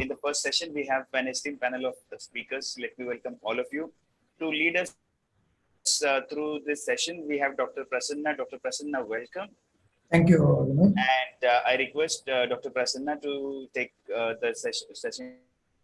in the first session, we have an esteemed panel of speakers. Let me welcome all of you. To lead us through this session, we have Dr. Prasanna. Dr. Prasanna, welcome. Thank you, Vinod. And I request Dr. Prasanna to take the session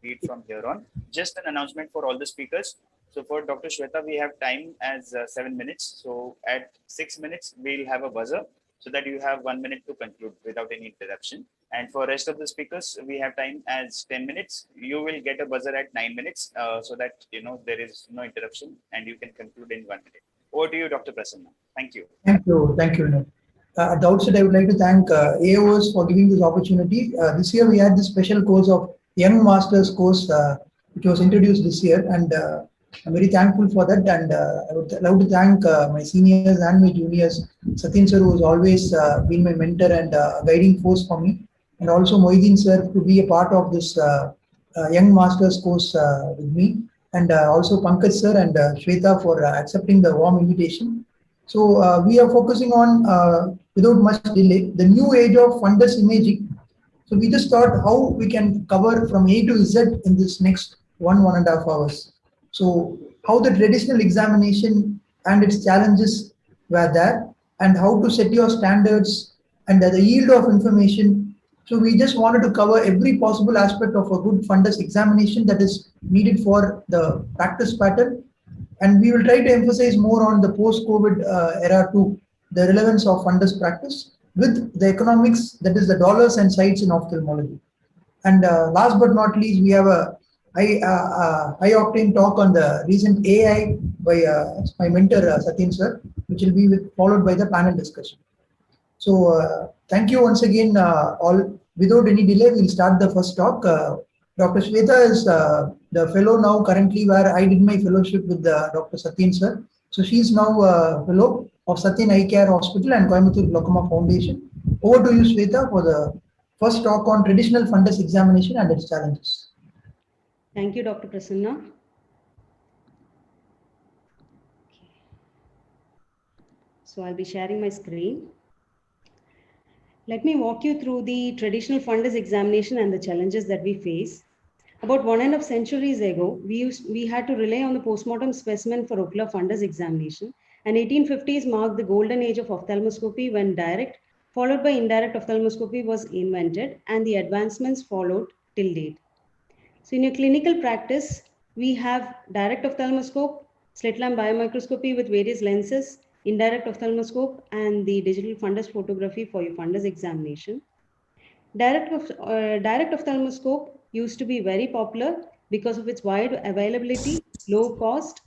lead from here on. Just an announcement for all the speakers. So for Dr. Shweta, we have time as 7 minutes. So at 6 minutes, we'll have a buzzer so that you have 1 minute to conclude without any interruption. And for rest of the speakers, we have time as 10 minutes. You will get a buzzer at 9 minutes so that there is no interruption and you can conclude in 1 minute. Over to you, Dr. Prasanna. Thank you. Thank you, Vinod. At the outset, I would like to thank AOS for giving this opportunity. This year, we had this special course of Young Masters course, which was introduced this year, and I'm very thankful for that. And I would love to thank my seniors and my juniors, Satyen sir, who has always been my mentor and guiding force for me, and also Moideen sir to be a part of this Young Masters course with me, and also Pankaj sir and Shweta for accepting the warm invitation. So we are focusing on, without much delay, the new age of fundus imaging. So we just thought how we can cover from A to Z in this next 1.5 hours. So how the traditional examination and its challenges were there, and how to set your standards and the yield of information. So we just wanted to cover every possible aspect of a good fundus examination that is needed for the practice pattern. And we will try to emphasize more on the post-COVID era too, the relevance of fundus practice with the economics, that is the dollars and sites in ophthalmology. And last but not least, we have a high octane talk on the recent AI by my mentor Satyen sir, which will be followed by the panel discussion. So thank you once again all. Without any delay, we'll start the first talk. Dr. Shweta is the fellow now currently where I did my fellowship with Dr. Satyen sir. So she's now a fellow of Satyen Eye Care Hospital and Coimbatore Glaucoma Foundation. Over to you, Shweta, for the first talk on traditional fundus examination and its challenges. Thank you, Dr. Prasanna. So I'll be sharing my screen. Let me walk you through the traditional fundus examination and the challenges that we face. About 1.5 centuries ago, we had to rely on the postmortem specimen for ocular fundus examination, and 1850s marked the golden age of ophthalmoscopy when direct followed by indirect ophthalmoscopy was invented, and the advancements followed till date. So in your clinical practice, we have direct ophthalmoscope, slit lamp biomicroscopy with various lenses, indirect ophthalmoscope, and the digital fundus photography for your fundus examination. Direct ophthalmoscope used to be very popular because of its wide availability, low cost,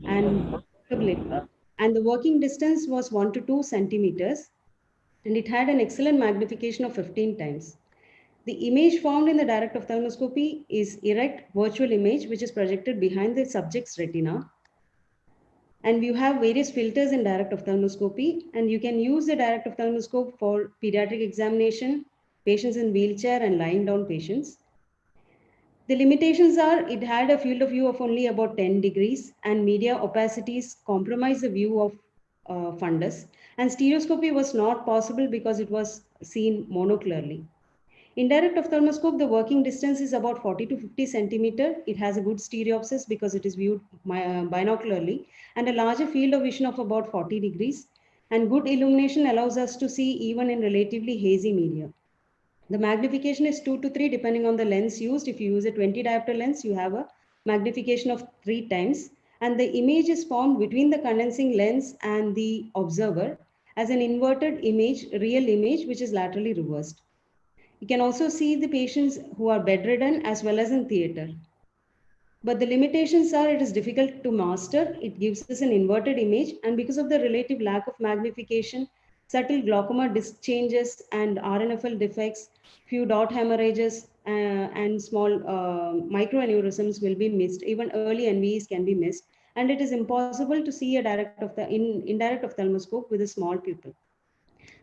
and portability. And the working distance was 1 to 2 centimeters, and it had an excellent magnification of 15 times. The image formed in the direct ophthalmoscopy is erect virtual image, which is projected behind the subject's retina. And you have various filters in direct ophthalmoscopy, and you can use the direct ophthalmoscope for pediatric examination, patients in wheelchair, and lying down patients. The limitations are it had a field of view of only about 10 degrees, and media opacities compromise the view of fundus, and stereoscopy was not possible because it was seen monoclearly. In direct ophthalmoscope, the working distance is about 40 to 50 centimeter. It has a good stereopsis because it is viewed binocularly, and a larger field of vision of about 40 degrees. And good illumination allows us to see even in relatively hazy media. The magnification is 2 to 3 depending on the lens used. If you use a 20 diopter lens, you have a magnification of 3 times. And the image is formed between the condensing lens and the observer as an inverted image, real image, which is laterally reversed. You can also see the patients who are bedridden as well as in theater. But the limitations are it is difficult to master. It gives us an inverted image, and because of the relative lack of magnification, subtle glaucoma disc changes and RNFL defects, few dot hemorrhages and small microaneurysms will be missed. Even early NVEs can be missed, and it is impossible to see a indirect ophthalmoscope with a small pupil.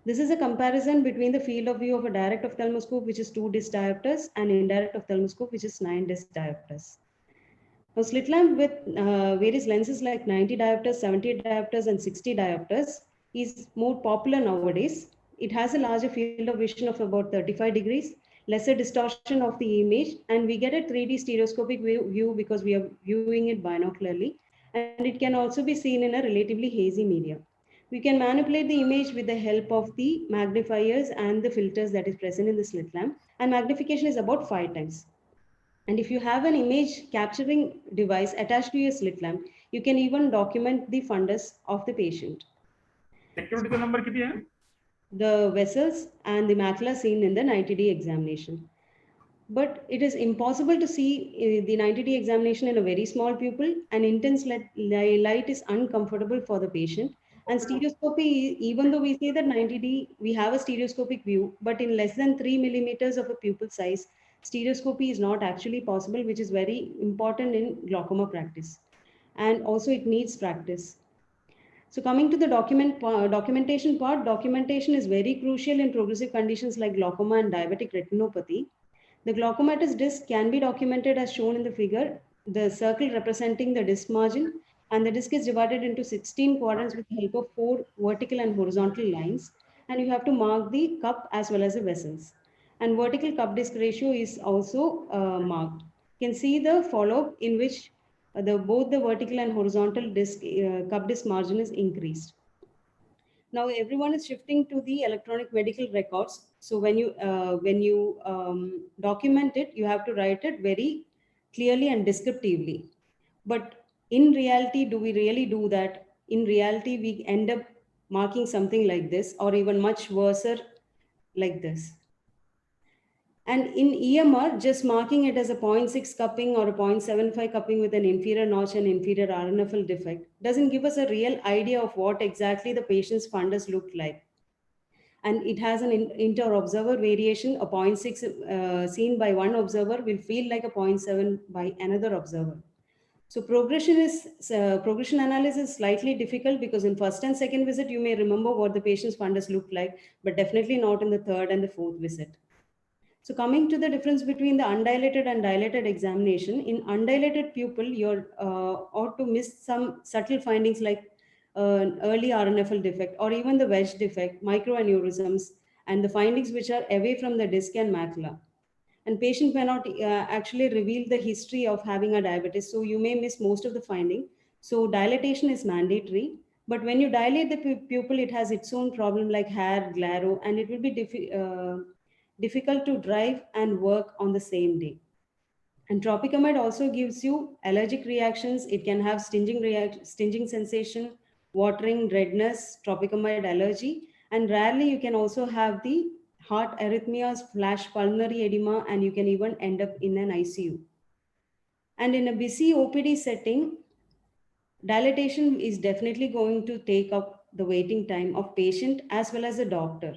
This is a comparison between the field of view of a direct ophthalmoscope, which is 2 disc diopters, and indirect ophthalmoscope, which is 9 disc diopters. Now, slit lamp with various lenses like 90 diopters, 70 diopters, and 60 diopters is more popular nowadays. It has a larger field of vision of about 35 degrees, lesser distortion of the image, and we get a 3D stereoscopic view because we are viewing it binocularly, and it can also be seen in a relatively hazy media. We can manipulate the image with the help of the magnifiers and the filters that is present in the slit lamp, and magnification is about 5 times. And if you have an image capturing device attached to your slit lamp, you can even document the fundus of the patient, Security number कितनी है? the vessels and the macula seen in the 90D examination. But it is impossible to see the 90D examination in a very small pupil, and intense light is uncomfortable for the patient. And stereoscopy, even though we say that 90D, we have a stereoscopic view, but in less than 3 millimeters of a pupil size, stereoscopy is not actually possible, which is very important in glaucoma practice. And also it needs practice. So coming to the documentation part, documentation is very crucial in progressive conditions like glaucoma and diabetic retinopathy. The glaucomatous disc can be documented as shown in the figure, the circle representing the disc margin, and the disc is divided into 16 quadrants with the help of 4 vertical and horizontal lines, and you have to mark the cup as well as the vessels. And vertical cup disc ratio is also marked. You can see the follow-up in which both the vertical and horizontal disc cup disc margin is increased. Now everyone is shifting to the electronic medical records. So when you document it, you have to write it very clearly and descriptively. But in reality, do we really do that? In reality, we end up marking something like this, or even much worse like this. And in EMR, just marking it as a 0.6 cupping or a 0.75 cupping with an inferior notch and inferior RNFL defect doesn't give us a real idea of what exactly the patient's fundus looked like. And it has an inter-observer variation. A 0.6 seen by one observer will feel like a 0.7 by another observer. So progression analysis is slightly difficult because in first and second visit, you may remember what the patient's fundus looked like, but definitely not in the third and the fourth visit. So coming to the difference between the undilated and dilated examination, in undilated pupil, you're ought to miss some subtle findings like early RNFL defect or even the wedge defect, microaneurysms, and the findings which are away from the disc and macula. And patient may not actually reveal the history of having a diabetes, so you may miss most of the finding. So dilatation is mandatory, but when you dilate the pupil, it has its own problem like hair, glare, and it will be difficult to drive and work on the same day. And tropicamide also gives you allergic reactions. It can have stinging sensation, watering, redness, tropicamide allergy, and rarely you can also have the heart arrhythmias, flash pulmonary edema, and you can even end up in an ICU. And in a busy OPD setting, dilatation is definitely going to take up the waiting time of patient as well as the doctor.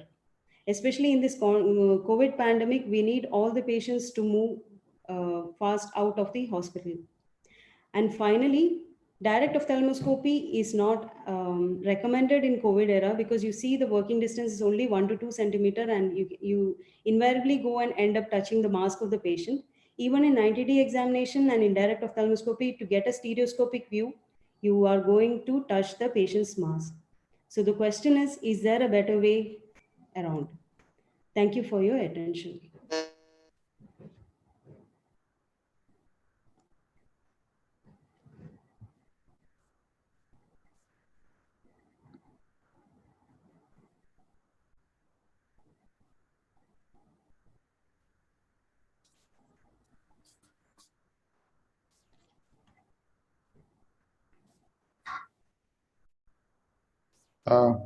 Especially in this COVID pandemic, we need all the patients to move fast out of the hospital. And finally, direct ophthalmoscopy is not recommended in COVID era because you see the working distance is only 1 to 2 centimeter, and you invariably go and end up touching the mask of the patient. Even in 90D examination and in direct ophthalmoscopy, to get a stereoscopic view, you are going to touch the patient's mask. So the question is there a better way around? Thank you for your attention.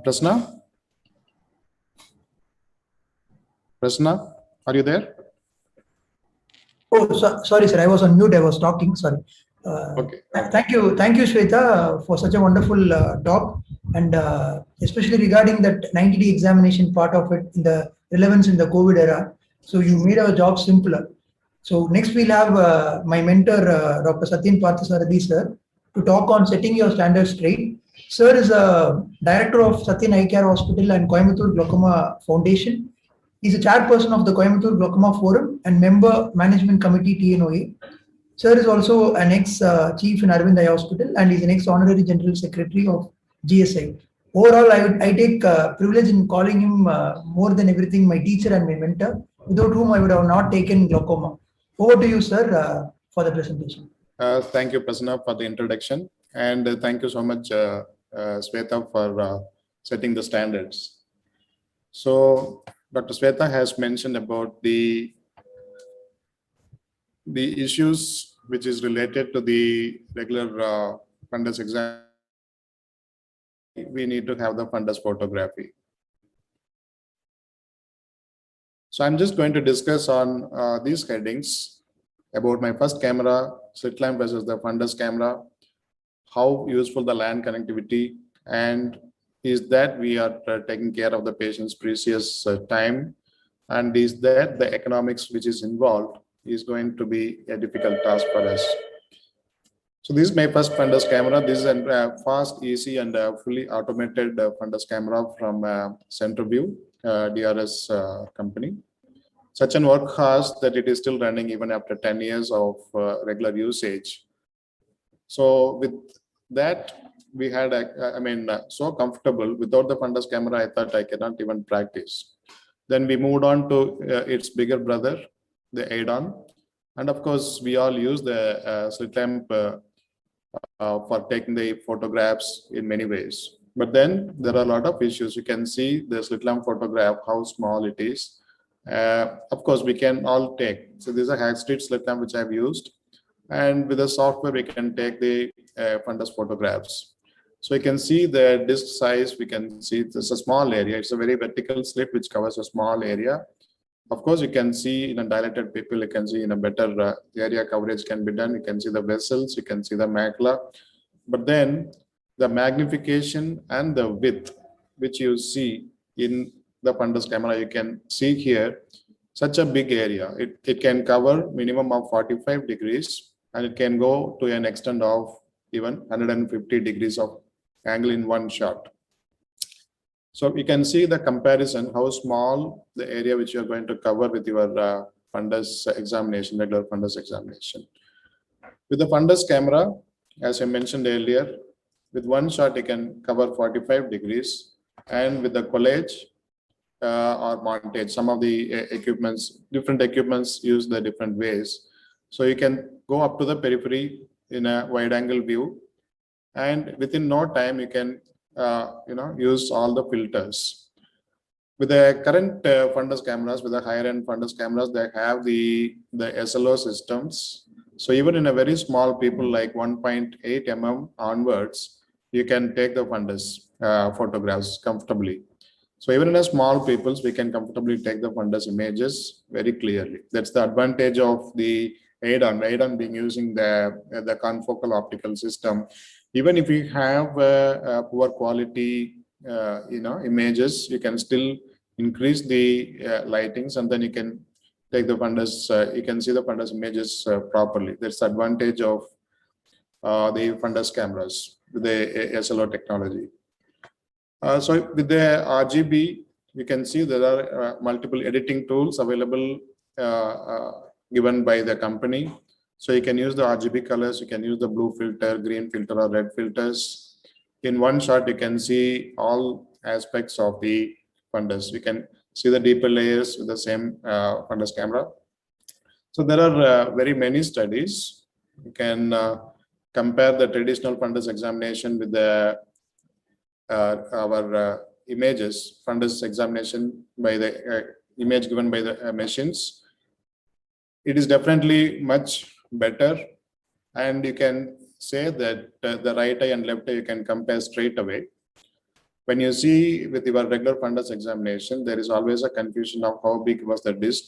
Prasna? Prasna, are you there? Oh, sorry, sir. I was on mute. I was talking. Sorry. Okay. Thank you, Shweta, for such a wonderful talk, and especially regarding that 90D examination part of it, in the relevance in the COVID era. So you made our job simpler. So next we'll have my mentor, Dr. Satyan Parthasarathy, sir, to talk on setting your standards straight. Sir is a director of Satyan Eye Care Hospital and Coimbatore Glaucoma Foundation. He's a chairperson of the Coimbatore Glaucoma Forum and member management committee TNOA. Sir is also an ex-chief in Arvind Eye Hospital and is an ex-honorary general secretary of GSI. Overall, I take privilege in calling him more than everything my teacher and my mentor. without whom I would have not taken glaucoma. Over to you, sir, for the presentation. Thank you, Prasanna, for the introduction. And thank you so much, Sweta, for setting the standards. So Dr. Sweta has mentioned about the issues which is related to the regular fundus exam. We need to have the fundus photography. So I'm just going to discuss on these headings about my first camera, slit lamp versus the fundus camera, how useful the LAN connectivity, and is that we are taking care of the patient's precious time, and is that the economics which is involved is going to be a difficult task for us. So this is my first fundus camera. This is a fast, easy, and fully automated fundus camera from Centerview DRS company. Such an workhorse that it is still running even after 10 years of regular usage. So with that, we had, so comfortable. Without the fundus camera, I thought I cannot even practice. Then we moved on to its bigger brother, the Aidon. And of course, we all use the slit lamp for taking the photographs in many ways. But then there are a lot of issues. You can see the slit lamp photograph, how small it is. Of course, we can all take. So this is a Hackstreet slit lamp which I've used. And with the software, we can take the fundus photographs. So you can see the disk size. We can see it's a small area. It's a very vertical slit which covers a small area. Of course, you can see in a dilated people, you can see in a better area coverage can be done. You can see the vessels, you can see the macula. But then the magnification and the width, which you see in the fundus camera, you can see here, such a big area. It can cover minimum of 45 degrees, and it can go to an extent of even 150 degrees of angle in one shot. So you can see the comparison, how small the area which you are going to cover with your fundus examination, regular fundus examination. With the fundus camera, as I mentioned earlier, with one shot you can cover 45 degrees, and with the collage or montage, some of the equipments, different equipments use the different ways. So you can go up to the periphery in a wide angle view, and within no time you can use all the filters. With the current fundus cameras, with the higher end fundus cameras, they have the SLO systems. So even in a very small people like 1.8 mm onwards, you can take the fundus photographs comfortably. So even in a small peoples, we can comfortably take the fundus images very clearly. That's the advantage of the Aidon being using the confocal optical system. Even if you have poor quality, images, you can still increase the lightings, and then you can take the fundus. You can see the fundus images properly. That's the advantage of the fundus cameras with the SLO technology. So with the RGB, you can see there are multiple editing tools available given by the company. So you can use the RGB colors, you can use the blue filter, green filter, or red filters. In one shot, you can see all aspects of the fundus. You can see the deeper layers with the same fundus camera. So there are very many studies. You can compare the traditional fundus examination with the our images, fundus examination by the image given by the machines. It is definitely much better, and you can say that the right eye and left eye you can compare straight away. When you see with your regular fundus examination, there is always a confusion of how big was the disc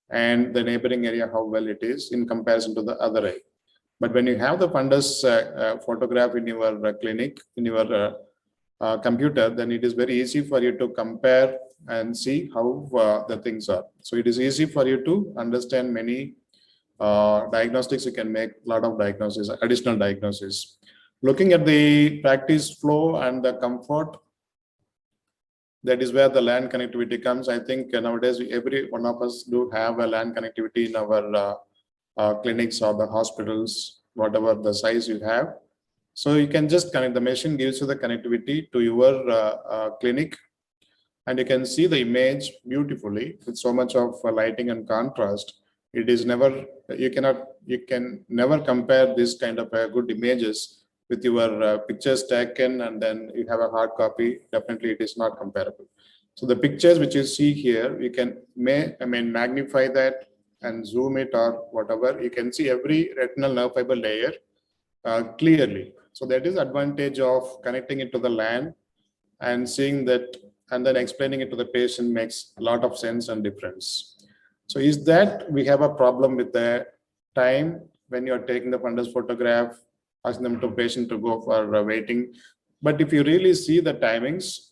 and the neighboring area, how well it is in comparison to the other eye. But when you have the fundus photograph in your clinic, in your computer, then it is very easy for you to compare and see how the things are. So it is easy for you to understand many diagnostics. You can make a lot of diagnosis, additional diagnosis. Looking at the practice flow and the comfort, that is where the LAN connectivity comes. I think nowadays every one of us do have a LAN connectivity in our clinics or the hospitals, whatever the size you have. So you can just connect, the machine gives you the connectivity to your clinic, and you can see the image beautifully with so much of lighting and contrast. It is never, you can never compare this kind of good images with your pictures taken and then you have a hard copy. Definitely it is not comparable. So the pictures which you see here, you can magnify that and zoom it or whatever. You can see every retinal nerve fiber layer clearly. So that is advantage of connecting it to the LAN and seeing that and then explaining it to the patient makes a lot of sense and difference. So is that we have a problem with the time when you're taking the fundus photograph, asking them to patient to go for waiting. But if you really see the timings,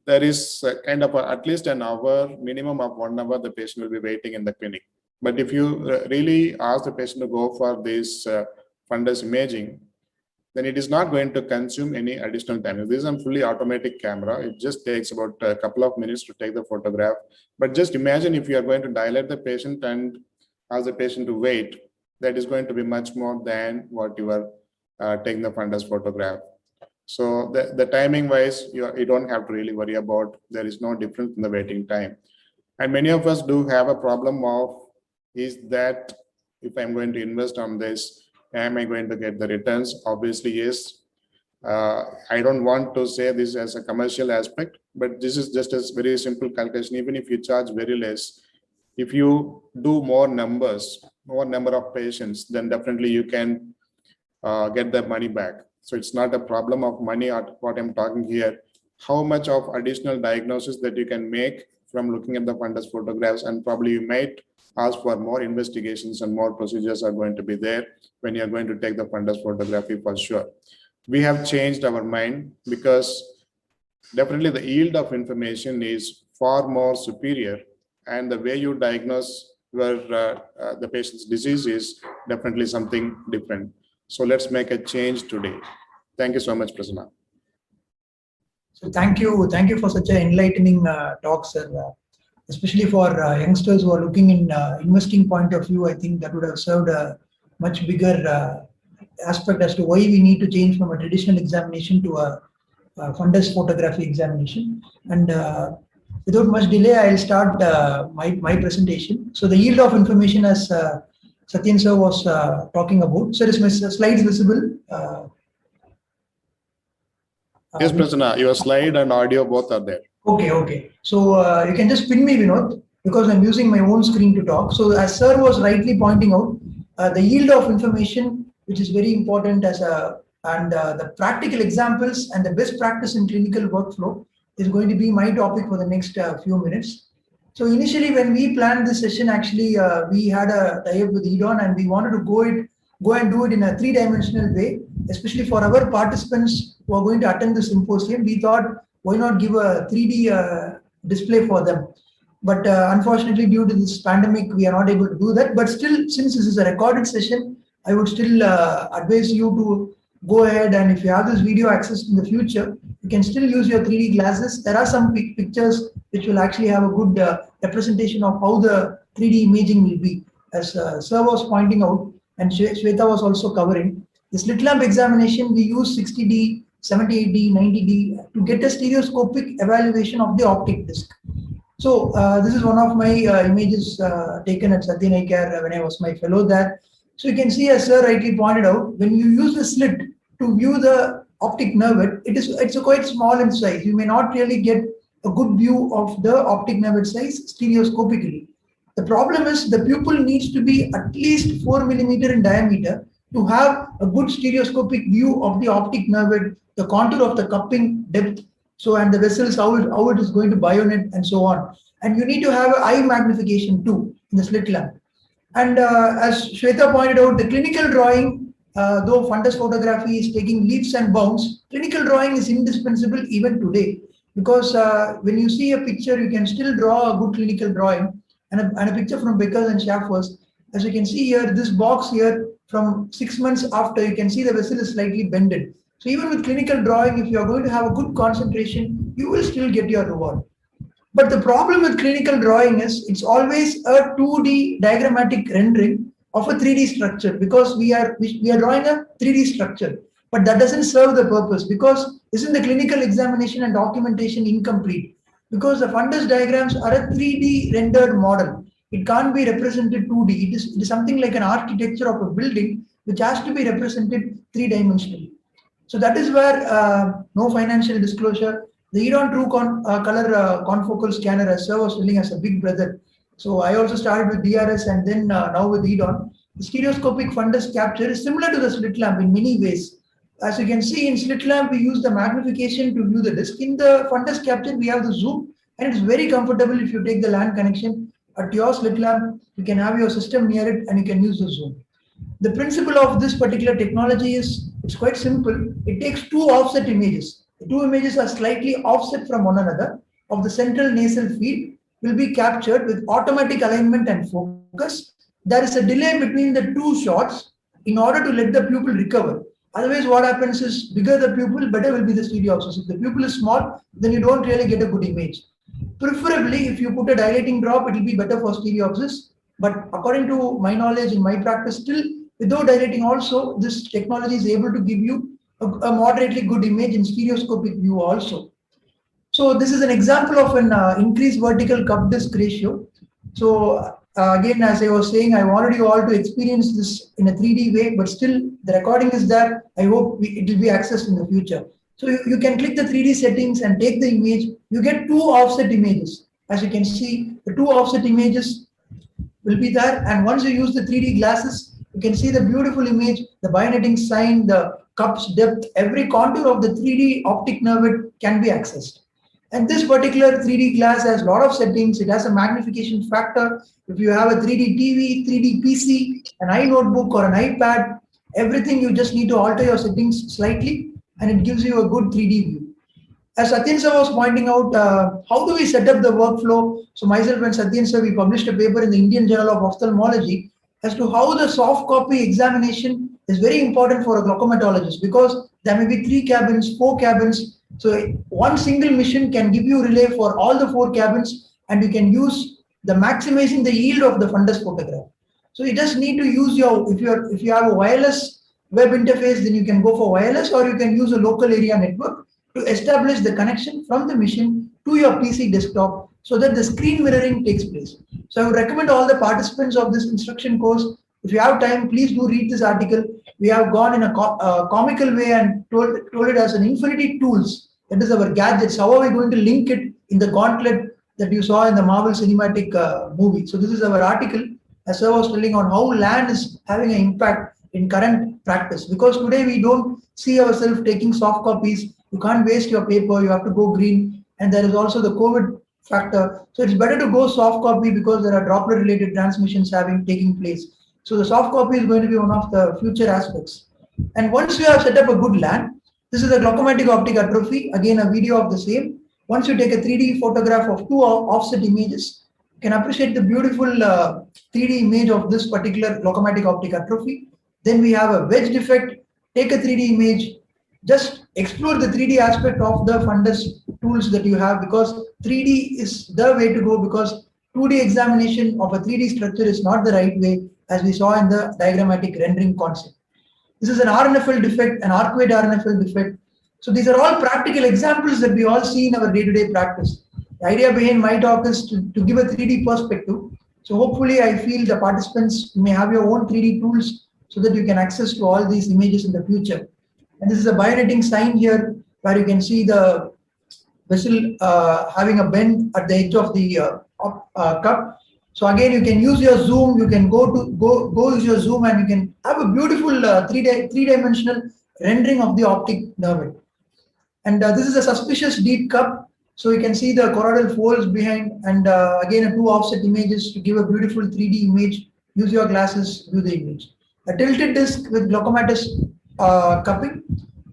there is kind of at least an hour, minimum of 1 hour, the patient will be waiting in the clinic. But if you really ask the patient to go for this fundus imaging, then it is not going to consume any additional time. This is a fully automatic camera. It just takes about a couple of minutes to take the photograph. But just imagine if you are going to dilate the patient and ask the patient to wait, that is going to be much more than what you are taking the fundus photograph. So the timing wise, you don't have to really worry about, there is no difference in the waiting time. And many of us do have a problem of, is that if I'm going to invest on this, am I going to get the returns? Obviously, yes. I don't want to say this as a commercial aspect, but this is just a very simple calculation. Even if you charge very less, if you do more number of patients, then definitely you can get the money back. So it's not a problem of money or what I'm talking here. How much of additional diagnosis that you can make from looking at the fundus photographs, and probably you might ask for more investigations and more procedures are going to be there when you're going to take the fundus photography for sure. We have changed our mind because definitely the yield of information is far more superior, and the way you diagnose where the patient's disease is definitely something different. So let's make a change today. Thank you so much, Prasanna. So thank you for such an enlightening talk, sir. Especially for youngsters who are looking in investing point of view, I think that would have served a much bigger aspect as to why we need to change from a traditional examination to a fundus photography examination. And without much delay, I'll start my presentation. So the yield of information, as Satyen sir was talking about. Sir, is my slides visible? Yes, Prasanna, your slide and audio both are there. Okay. So you can just pin me, Vinod, because I'm using my own screen to talk. So as sir was rightly pointing out, the yield of information, which is very important and the practical examples and the best practice in clinical workflow is going to be my topic for the next few minutes. So initially when we planned this session, actually we had a tie-up with EDON and we wanted to go and do it in a 3-dimensional way, especially for our participants who are going to attend the symposium. We thought, why not give a 3D display for them? But unfortunately, due to this pandemic, we are not able to do that. But still, since this is a recorded session, I would still advise you to go ahead, and if you have this video access in the future, you can still use your 3D glasses. There are some pictures which will actually have a good representation of how the 3D imaging will be. As Sir was pointing out, and Shweta was also covering, the slit lamp examination, we use 60D, 78D, 90D to get a stereoscopic evaluation of the optic disc. So this is one of my images taken at Satyan Eye Care when I was my fellow there. So you can see, as Sir rightly pointed out, when you use the slit to view the optic nerve, it's quite small in size. You may not really get a good view of the optic nerve size stereoscopically. The problem is the pupil needs to be at least 4 millimeter in diameter to have a good stereoscopic view of the optic nerve, the contour of the cupping depth, so and the vessels, how it is going to bionate and so on. And you need to have an eye magnification too in the slit lamp. And as Shweta pointed out, the clinical drawing, though fundus photography is taking leaps and bounds, clinical drawing is indispensable even today, because when you see a picture, you can still draw a good clinical drawing and a picture from Beckers and Schaffers. As you can see here, this box here, from 6 months after, you can see the vessel is slightly bended. So even with clinical drawing, if you are going to have a good concentration, you will still get your reward. But the problem with clinical drawing is it's always a 2D diagrammatic rendering of a 3D structure, because we are drawing a 3D structure. But that doesn't serve the purpose, because isn't the clinical examination and documentation incomplete? because the fundus diagrams are a 3D rendered model. It can't be represented 2D. It is something like an architecture of a building which has to be represented three-dimensionally. So that is where no financial disclosure. The EDON True Color confocal scanner, as Sir was telling, as a big brother. So I also started with DRS and then now with EDON. The stereoscopic fundus capture is similar to the slit lamp in many ways. As you can see, in slit lamp, we use the magnification to view the disk. In the fundus capture, we have the zoom, and it's very comfortable if you take the LAN connection at your slit lamp. You can have your system near it and you can use the zoom. The principle of this particular technology is, it's quite simple. It takes two offset images. The two images are slightly offset from one another of the central nasal field will be captured with automatic alignment and focus. There is a delay between the two shots in order to let the pupil recover. Otherwise, what happens is, bigger the pupil, better will be the stereopsis. If the pupil is small, then you don't really get a good image. Preferably, if you put a dilating drop, it will be better for stereopsis. But according to my knowledge in my practice, still without dilating also, this technology is able to give you a moderately good image in stereoscopic view also. So this is an example of an increased vertical cup disc ratio. So again, as I was saying, I wanted you all to experience this in a 3D way, but still the recording is there. I hope it will be accessed in the future. So you can click the 3D settings and take the image. You get two offset images. As you can see, the two offset images will be there. And once you use the 3D glasses, you can see the beautiful image, the bionetting sign, the cup's depth, every contour of the 3D optic nerve can be accessed. And this particular 3D glass has a lot of settings. It has a magnification factor. If you have a 3D TV, 3D PC, an iNotebook or an iPad, everything you just need to alter your settings slightly and it gives you a good 3D view. As Satyen sir was pointing out, how do we set up the workflow? So myself and Satyen sir, we published a paper in the Indian Journal of Ophthalmology as to how the soft copy examination is very important for a glaucomatologist, because there may be 3 cabins, 4 cabins. So one single mission can give you relay for all the 4 cabins, and you can use the maximizing the yield of the fundus photograph. So you just need to use your, if you have a wireless web interface, then you can go for wireless, or you can use a local area network to establish the connection from the machine to your PC desktop so that the screen mirroring takes place. So I would recommend all the participants of this instruction course, if you have time, please do read this article. We have gone in a comical way and told it as an infinity tools. That is our gadgets. How are we going to link it in the gauntlet that you saw in the Marvel Cinematic movie? So this is our article, as I was telling, on how LAN is having an impact in current practice. Because today we don't see ourselves taking soft copies. You can't waste your paper. You have to go green. And there is also the COVID factor. So it's better to go soft copy because there are droplet related transmissions taking place. So the soft copy is going to be one of the future aspects. And once you have set up a good LAN, this is a glaucomatic optic atrophy. Again, a video of the same. Once you take a 3D photograph of 2 offset images, you can appreciate the beautiful 3D image of this particular glaucomatic optic atrophy. Then we have a wedge defect. Take a 3D image. Just explore the 3D aspect of the fundus tools that you have, because 3D is the way to go, because 2D examination of a 3D structure is not the right way, as we saw in the diagrammatic rendering concept. This is an RNFL defect, an arcuate RNFL defect. So these are all practical examples that we all see in our day-to-day practice. The idea behind my talk is to give a 3D perspective. So hopefully I feel the participants may have your own 3D tools so that you can access to all these images in the future. And this is a bionetting sign here where you can see the vessel having a bend at the edge of the cup. So again, you can use your zoom. You can go use your zoom, and you can have a beautiful three-dimensional rendering of the optic nerve. And this is a suspicious deep cup. So you can see the choroidal folds behind, and again, 2 offset images to give a beautiful 3D image. Use your glasses, view the image. A tilted disc with glaucomatous cupping.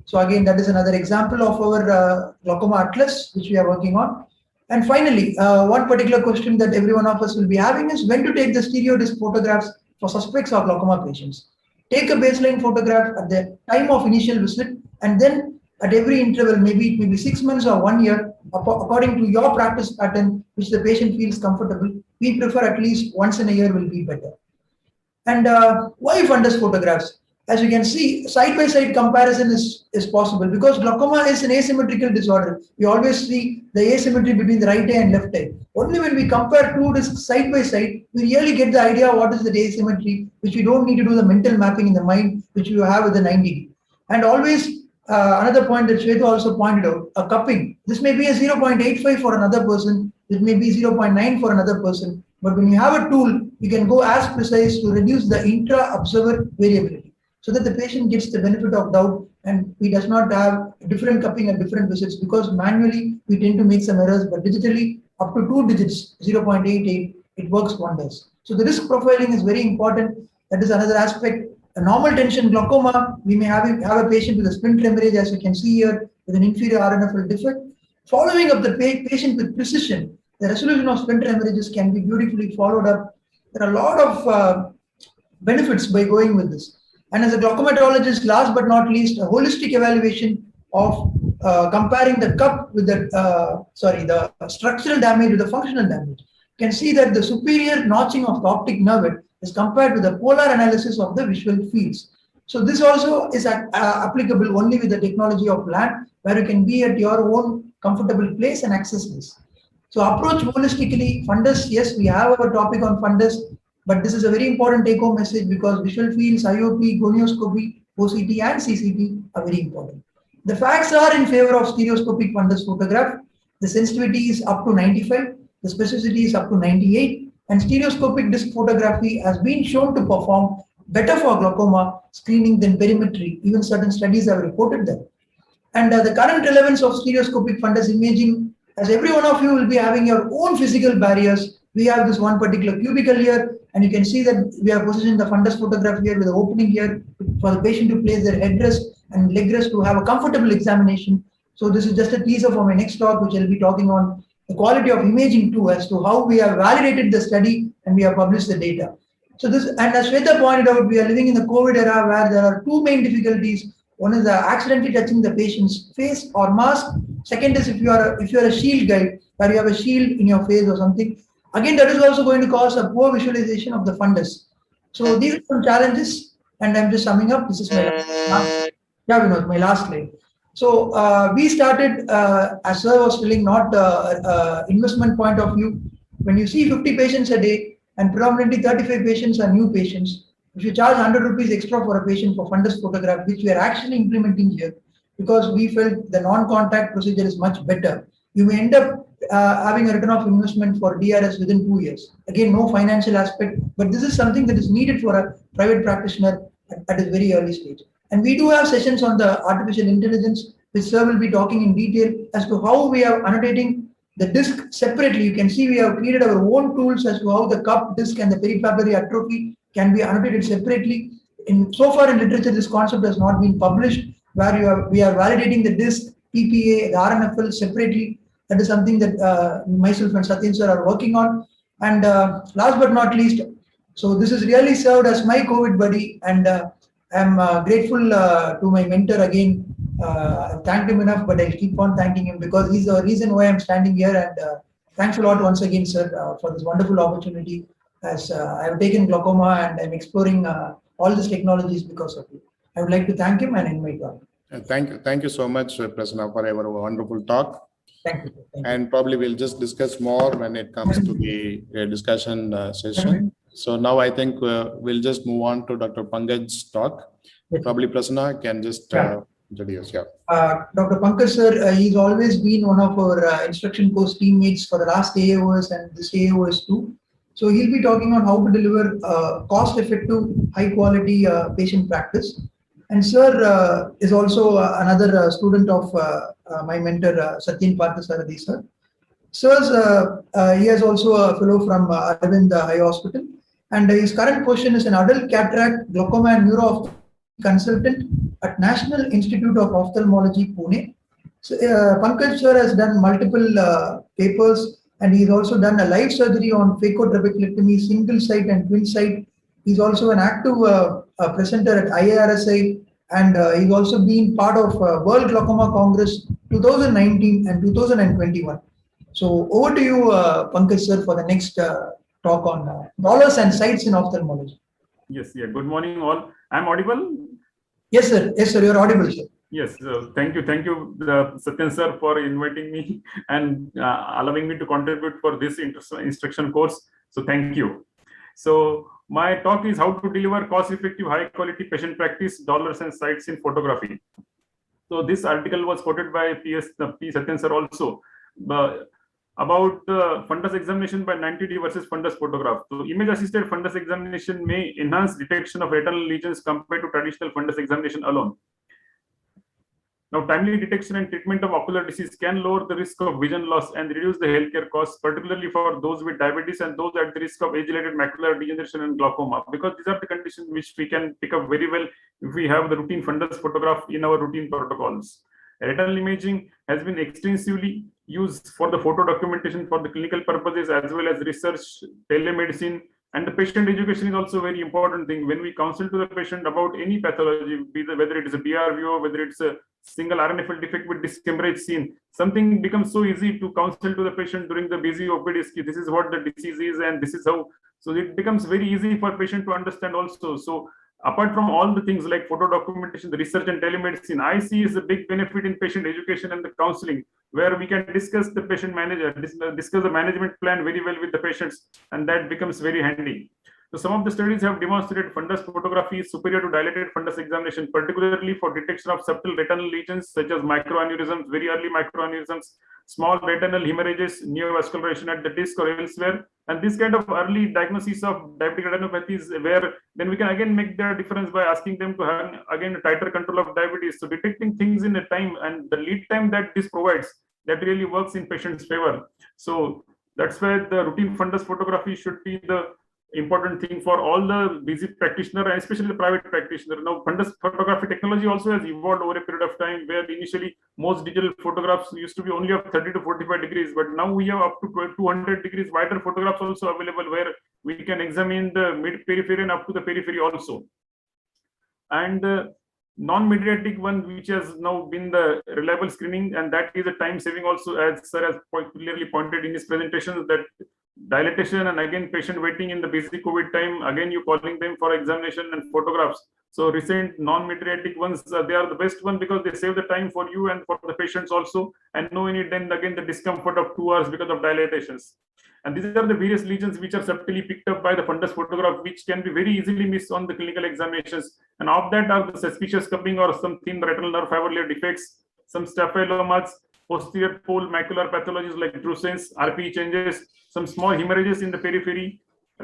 So again, that is another example of our glaucoma atlas, which we are working on. And finally, one particular question that every one of us will be having is when to take the stereo disc photographs for suspects or glaucoma patients. Take a baseline photograph at the time of initial visit, and then at every interval, maybe it may be 6 months or 1 year, according to your practice pattern, which the patient feels comfortable. We prefer at least once in a year will be better. And why fundus photographs? as you can see, side-by-side comparison is possible because glaucoma is an asymmetrical disorder. We always see the asymmetry between the right eye and left eye. Only when we compare two discs side by side, we really get the idea what is the asymmetry, which we don't need to do the mental mapping in the mind, which you have with the 90. And always, another point that Shweta also pointed out, a cupping. This may be a 0.85 for another person, it may be 0.9 for another person. But when you have a tool, you can go as precise to reduce the intra-observer variability, so that the patient gets the benefit of doubt and he does not have different cupping at different visits, because manually we tend to make some errors, but digitally up to 2 digits, 0.88, it works wonders. So the risk profiling is very important. That is another aspect. A normal tension glaucoma, we may have a patient with a splint hemorrhage, as you can see here, with an inferior RNFL defect. Following up the patient with precision, the resolution of splint hemorrhages can be beautifully followed up. There are a lot of benefits by going with this. And as a glaucomatologist, last but not least, a holistic evaluation of comparing the cup with the structural damage with the functional damage. You can see that the superior notching of the optic nerve is compared with the polar analysis of the visual fields. So this also is applicable only with the technology of LAN, where you can be at your own comfortable place and access this. So approach holistically. Fundus, yes, we have our topic on fundus, but this is a very important take-home message because visual fields, IOP, gonioscopy, OCT and CCT are very important. The facts are in favor of stereoscopic fundus photograph. The sensitivity is up to 95, the specificity is up to 98, and stereoscopic disc photography has been shown to perform better for glaucoma screening than perimetry. Even certain studies have reported that. And the current relevance of stereoscopic fundus imaging, as every one of you will be having your own physical barriers. We have this one particular cubicle here, and you can see that we have positioned the fundus photograph here with the opening here for the patient to place their headrest and leg rest to have a comfortable examination. So this is just a teaser for my next talk, which I'll be talking on the quality of imaging too, as to how we have validated the study and we have published the data. So this, and as Shweta pointed out, we are living in the COVID era where there are two main difficulties. One is accidentally touching the patient's face or mask. Second is if you are a shield guy, where you have a shield in your face or something. Again, that is also going to cause a poor visualization of the fundus. So these are some challenges, and I'm just summing up. This is my last slide. So we started, as Sir was telling, not investment point of view. When you see 50 patients a day and predominantly 35 patients are new patients, if you charge 100 rupees extra for a patient for fundus photograph, which we are actually implementing here, because we felt the non-contact procedure is much better, you may end up having a return of investment for DRS within 2 years. Again, no financial aspect, but this is something that is needed for a private practitioner at a very early stage. And we do have sessions on the artificial intelligence, which Sir will be talking in detail as to how we are annotating the disc separately. You can see we have created our own tools as to how the cup disc and the peripapillary atrophy can be annotated separately. So far in literature, this concept has not been published, where we are validating the disc, PPA, the RNFL separately. That is something that myself and Satyen sir are working on. And last but not least, so this has really served as my COVID buddy, and I'm grateful to my mentor again. I've thanked him enough, but I'll keep on thanking him because he's the reason why I'm standing here. And thanks a lot once again, sir, for this wonderful opportunity. As I've taken glaucoma and I'm exploring all these technologies because of you. I would like to thank him and invite you. Thank you so much, Prasanna, for our wonderful talk. Thank you. And probably we'll just discuss more when it comes to the discussion session. So now I think we'll just move on to Dr. Pankaj's talk. Probably Prasanna can just introduce. Yeah. Dr. Pankaj sir, he's always been one of our instruction course teammates for the last AOS and this AOS too. So he'll be talking on how to deliver cost-effective, high-quality patient practice. And sir is also another student of my mentor, Satyen Parthasarathy sir. Sir, he is also a fellow from Aravind Eye Hospital. And his current position is an adult cataract, glaucoma and neuro consultant at National Institute of Ophthalmology, Pune. So, Pankaj sir has done multiple papers, and he's also done a live surgery on phacotrabeculectomy, single site and twin site. He's also an active presenter at IARSI, and he's also been part of World Glaucoma Congress 2019 and 2021. So over to you, Pankaj sir, for the next talk on dollars and sites in ophthalmology. Yes, yeah. Good morning, all. I'm audible? Yes, sir. Yes, sir. You're audible, sir. Yes. Thank you, Satyan sir, for inviting me and allowing me to contribute for this instruction course. So thank you. So my talk is how to deliver cost-effective, high-quality patient practice, dollars and sites in photography. So this article was quoted by P. Satyan sir also. About fundus examination by 90D versus fundus photograph. So image-assisted fundus examination may enhance detection of retinal lesions compared to traditional fundus examination alone. Now, timely detection and treatment of ocular disease can lower the risk of vision loss and reduce the healthcare costs, particularly for those with diabetes and those at the risk of age-related macular degeneration and glaucoma, because these are the conditions which we can pick up very well if we have the routine fundus photograph in our routine protocols. Retinal imaging has been extensively used for the photo documentation for the clinical purposes as well as research, telemedicine, and the patient education is also a very important thing. When we counsel to the patient about any pathology, whether it is a BRVO, whether it's a single RNFL defect with disc hemorrhage seen, something becomes so easy to counsel to the patient during the busy OPD. This is what the disease is and this is how. So it becomes very easy for patient to understand also. So apart from all the things like photo documentation, the research and telemedicine, I see is a big benefit in patient education and the counseling, where we can discuss the patient manager, discuss the management plan very well with the patients, and that becomes very handy. So some of the studies have demonstrated fundus photography is superior to dilated fundus examination, particularly for detection of subtle retinal lesions such as microaneurysms, very early microaneurysms, small retinal hemorrhages, neovascularization at the disc or elsewhere. And this kind of early diagnosis of diabetic retinopathy is where then we can again make the difference by asking them to have again a tighter control of diabetes. So detecting things in a time and the lead time that this provides, that really works in patient's favor. So that's why the routine fundus photography should be the important thing for all the busy practitioner and especially the private practitioner. Now, fundus photography technology also has evolved over a period of time, where initially most digital photographs used to be only of 30 to 45 degrees, but now we have up to 200 degrees wider photographs also available, where we can examine the mid periphery and up to the periphery also. And non-mediatic one, which has now been the reliable screening, and that is a time saving also, as sir has clearly pointed in his presentation, that dilatation and again patient waiting in the busy COVID time, again you calling them for examination and photographs. So recent non-mediatic ones, they are the best one because they save the time for you and for the patients also, and no need then again the discomfort of 2 hours because of dilatations. And these are the various lesions which are subtly picked up by the fundus photograph, which can be very easily missed on the clinical examinations. And of that are the suspicious cupping or some thin retinal nerve fiber layer defects, some staphylomas, posterior pole macular pathologies like drusense, RPE changes, some small hemorrhages in the periphery,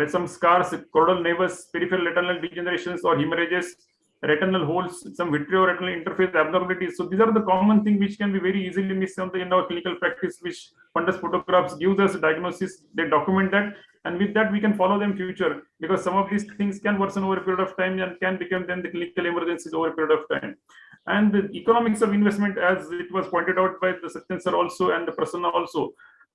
some scars, choroidal nevus, peripheral retinal degenerations or hemorrhages, retinal holes, some vitreoretinal interface abnormalities. So these are the common things which can be very easily missed in our clinical practice, which fundus photographs gives us a diagnosis. They document that, and with that we can follow them future, because some of these things can worsen over a period of time and can become then the clinical emergencies over a period of time. And the economics of investment, as it was pointed out by the Satyan sir also and the Prasanna also.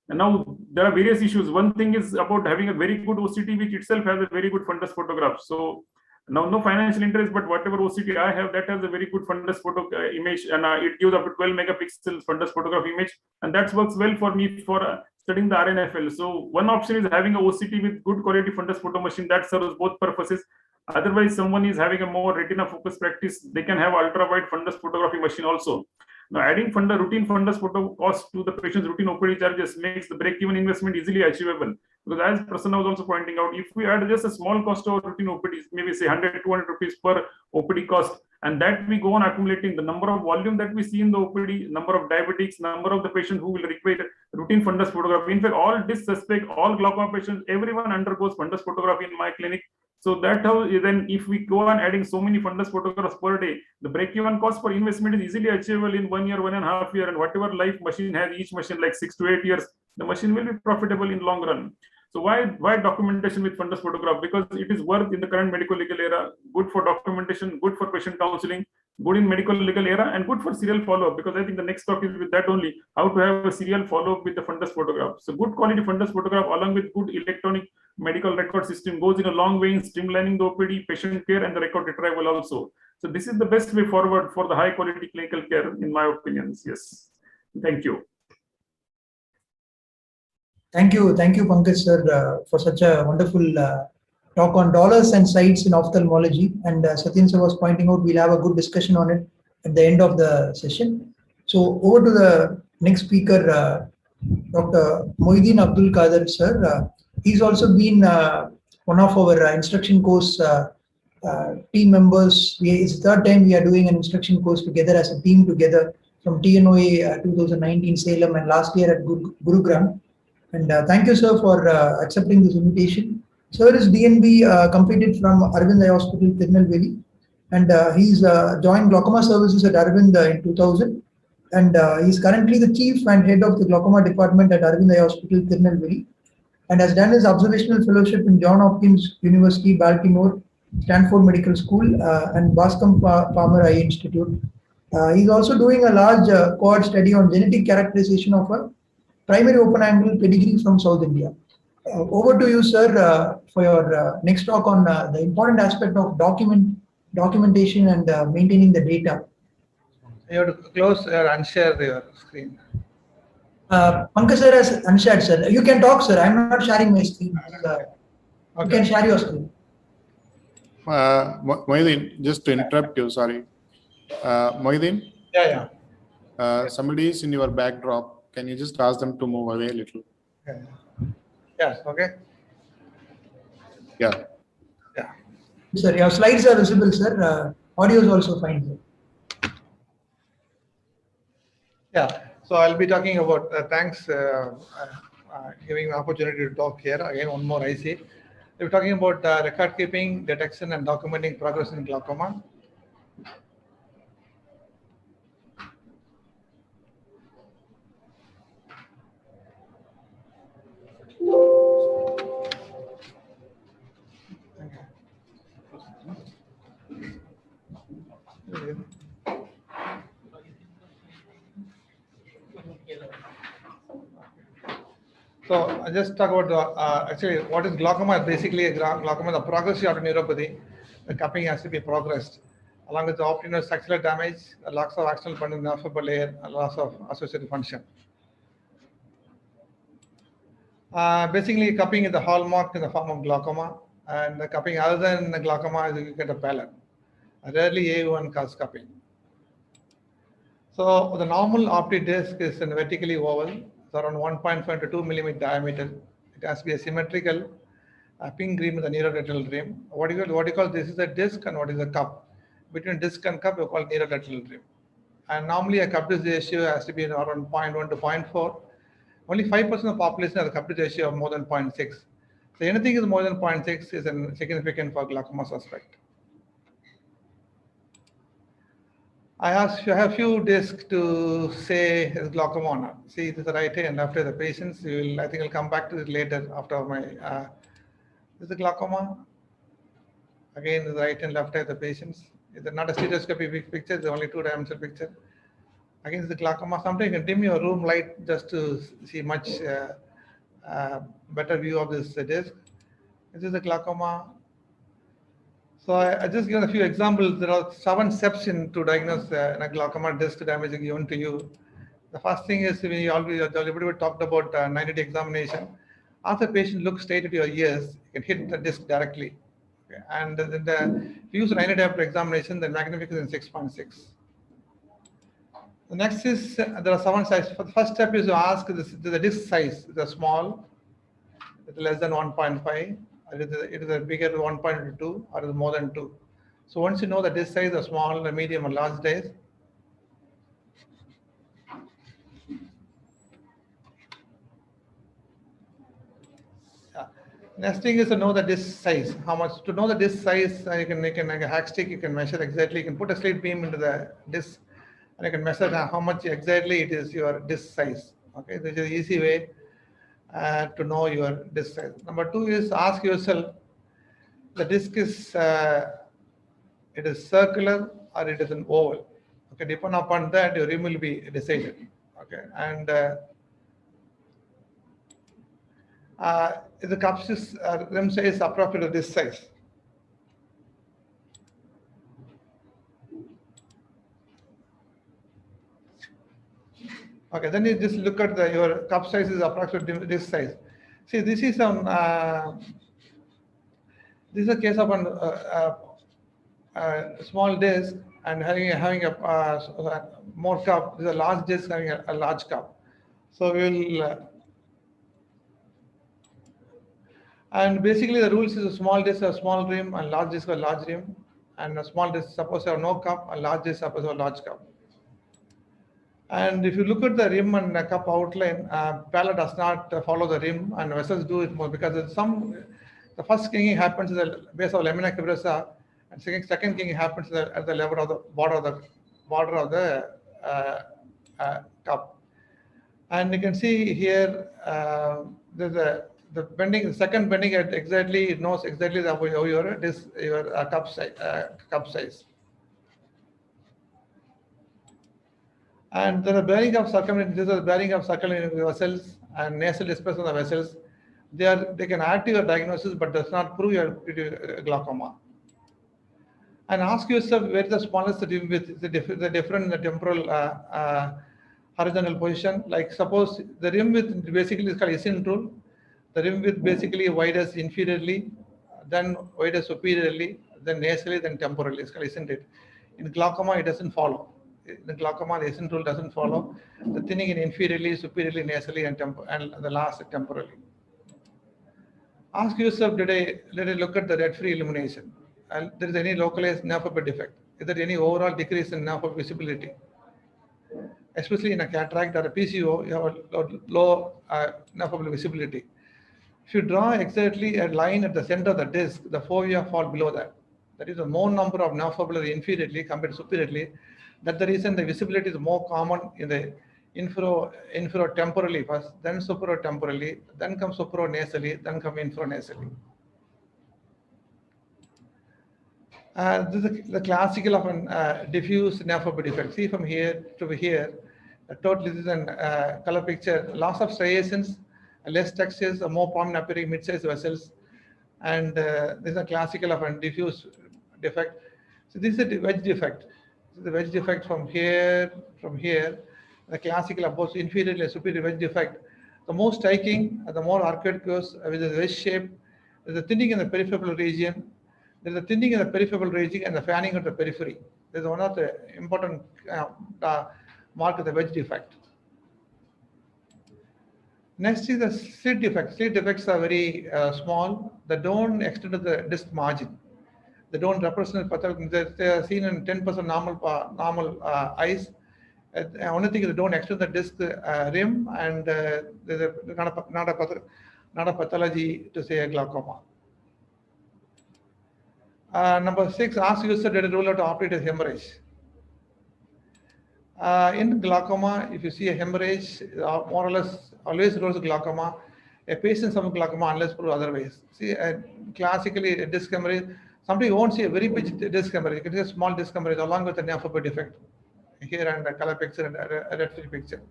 And now there are various issues. One thing is about having a very good OCT, which itself has a very good fundus photograph. So now no financial interest, but whatever OCT I have, that has a very good fundus photo image, and it gives up to 12 megapixels fundus photograph image, and that works well for me for studying the RNFL. So one option is having a OCT with good quality fundus photo machine that serves both purposes. Otherwise, someone is having a more retina focused practice, they can have ultra wide fundus photography machine also. Now, adding routine fundus photo cost to the patient's routine OPD charges makes the break-even investment easily achievable. Because as Prasanna was also pointing out, if we add just a small cost to our routine OPDs, maybe say 100, 200 rupees per OPD cost, and that we go on accumulating the number of volume that we see in the OPD, number of diabetics, number of the patients who will require routine fundus photography. In fact, all this suspect, all glaucoma patients, everyone undergoes fundus photography in my clinic. So that how then if we go on adding so many fundus photographs per day, the break-even cost for investment is easily achievable in 1 year, 1.5 years, and whatever life machine has, each machine like 6 to 8 years, the machine will be profitable in long run. So why documentation with fundus photograph? Because it is worth in the current medical legal era, good for documentation, good for patient counseling, good in medical legal era, and good for serial follow-up. Because I think the next talk is with that only, how to have a serial follow-up with the fundus photograph. So good quality fundus photograph along with good electronic medical record system goes in a long way in streamlining the OPD, patient care, and the record retrieval also. So this is the best way forward for the high quality clinical care, in my opinions. Yes. Thank you. Thank you, Pankaj sir, for such a wonderful talk on dollars and sites in ophthalmology. And Satyen sir was pointing out we'll have a good discussion on it at the end of the session. So over to the next speaker, Dr. Moiddin Abdul Qadir sir. He's also been one of our instruction course team members. It's the third time we are doing an instruction course together as a team together from TNOA 2019 Salem and last year at Gurugram. And thank you, sir, for accepting this invitation. Sir is DNB completed from Arvind Eye Hospital, Tirunelveli, and he's joined glaucoma services at Arvind in 2000. And he's currently the chief and head of the glaucoma department at Arvind Eye Hospital, Tirunelveli, and has done his observational fellowship in Johns Hopkins University, Baltimore, Stanford Medical School, and Bascom Palmer Eye Institute. He's also doing a large cohort study on genetic characterization of a primary open angle pedigree from South India. Over to you, sir, for your next talk on the important aspect of documentation and maintaining the data. You have to close or unshare your screen. Pankaj sir has unshared, sir. You can talk, sir. I'm not sharing my screen. You can share your screen. Moiddin, just to interrupt you, sorry. Moiddin, Yeah. somebody is in your backdrop. Can you just ask them to move away a little? Yeah. Okay. Yeah. Sir, your slides are visible, sir. Audio is also fine, sir. Yeah. So I'll be talking about thanks giving me opportunity to talk here again. One more IC. We're talking about record keeping, detection, and documenting progress in glaucoma. So I just talk about actually what is glaucoma. Basically, glaucoma is a progressive neuropathy. The cupping has to be progressed, along with the optic axillary damage, the loss of axonal bundle nerve fiber layer, and loss of associated function. Basically, cupping is the hallmark in the form of glaucoma, and the cupping other than the glaucoma is you get a pallor. Rarely A1 cause cupping. So the normal optic disc is vertically oval, it's around 1.5 to 2 millimeter diameter. It has to be a symmetrical pink rim with a neuroretinal rim. What do you call this is a disc and what is a cup? Between disc and cup, you call neuroretinal rim. And normally a cup disc ratio has to be around 0.1 to 0.4. Only 5% of the population has a cup disc ratio of more than 0.6. So anything is more than 0.6 is significant for glaucoma suspect. I have few discs to say is glaucoma or not. See, this is the right hand after the patients. I think I'll come back to it later after my. This is the glaucoma. Again, the right and left hand the patients. It's not a stereoscopic picture. It's only 2-dimensional picture. Again, the glaucoma. Sometimes you can dim your room light just to see much better view of this disc. This is the glaucoma. So I just given a few examples. There are 7 steps to diagnose a glaucoma disc damage given to you. The first thing is everybody talked about 90-day examination. After the patient looks straight at your ears, you can hit the disc directly. Okay. And if you use 90-day examination, the magnification is 6.6. The next is there are 7 sizes. For the first step is to ask the disc size. Is it small? Is it less than 1.5? It is a bigger 1.2 or is more than 2. So once you know that this size, the small, the medium, and large size. Next thing is to know the disc size. How much to know the disc size? You can make a hack stick. You can measure exactly. You can put a slit beam into the disc, and you can measure how much exactly it is your disc size. Okay, this is an easy way to know your disc size. Number 2 is ask yourself, the disc is it is circular or it is an oval. Okay, depending upon that, your rim will be decided. Okay, and if the cup rim size is appropriate to this size. Okay, then you just look at your cup size is approximately this size. See, this is some This is a case of a small disc and having a more cup. This is a large disc having a large cup. So we will, and basically the rules is a small disc a small rim and large disc a large rim, and a small disc suppose have no cup, a large disc suppose a large cup. And if you look at the rim and the cup outline, palate does not follow the rim, and vessels do it more because the first kinging happens at the base of lamina fibrosa, and second kinging happens at the level of the border of the cup. And you can see here there's the bending, the second bending at exactly, it knows exactly how your cup size. And there are bearing of circumference. This is the bearing of circumference vessels and nasal displacement of the vessels. They can add to your diagnosis, but does not prove your glaucoma. And ask yourself where the smallest rim with the different in the temporal horizontal position. Like suppose the rim width basically is called isn't rule. The rim width basically widest inferiorly, then widest superiorly, then nasally, then temporally. It's called, isn't it? In glaucoma, it doesn't follow. In glaucoma, the isn't rule doesn't follow. The thinning in inferiorly, superiorly, nasally, and the last temporally. Ask yourself, did I look at the red-free illumination? And there is any localized nerve fiber defect? Is there any overall decrease in nerve fiber visibility? Especially in a cataract or a PCO, you have a low nerve fiber visibility. If you draw exactly a line at the center of the disc, the fovea fall below that. That is the more number of nerve fibers inferiorly compared to superiorly. That's the reason the visibility is more common in the infero-temporally first, then supero-temporally, then comes supero-nasally, then come infero-nasally. This is the classical of an diffuse nerve fiber defect. See from here to here, totally this is a color picture. Loss of striations, less textures, more prominent appearing mid-sized vessels, and this is a classical of a diffuse defect. So this is a wedge defect. This is the wedge defect from here, the classical of both inferior and superior wedge defect. The more striking, the more arcuate curves with the wedge shape. There's a thinning in the peripheral region. There's a thinning in the peripheral region and the fanning of the periphery. There's one of the important mark of the wedge defect. Next is the slit defect. Slit defects are very small. They don't extend to the disc margin. They don't represent pathology. They are seen in 10% normal eyes. Only thing is they don't extend the disc rim, and there's not a pathology to say a glaucoma. Number 6, ask user did a rule out to operate as hemorrhage. In glaucoma, if you see a hemorrhage, more or less always rules glaucoma. A patient some glaucoma unless proved otherwise. See, classically a disc hemorrhage, somebody won't see a very big disc hemorrhage. You can see a small disc hemorrhage along with a nerve fiber defect here and a color picture and a red-free picture.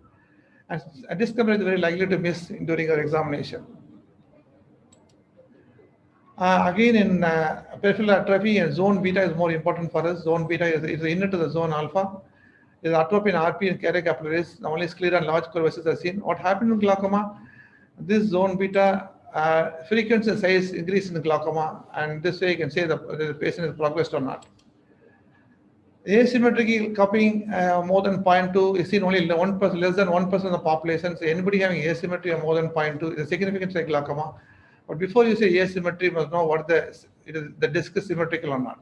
And a disc hemorrhage is very likely to miss during our examination. Again, in peripheral atrophy, and zone beta is more important for us. Zone beta is inner to the zone alpha. Is atrophy in RP and cardiac capillaries. Only sclera and large core vessels are seen. What happened in glaucoma? This zone beta frequency and size increase in glaucoma, and this way you can say the patient is progressed or not. Asymmetrical cupping more than 0.2 is seen only 1%, less than 1% of the population. So anybody having asymmetry of more than 0.2 is a significant glaucoma. But before you say asymmetry, you must know what the disc is symmetrical or not.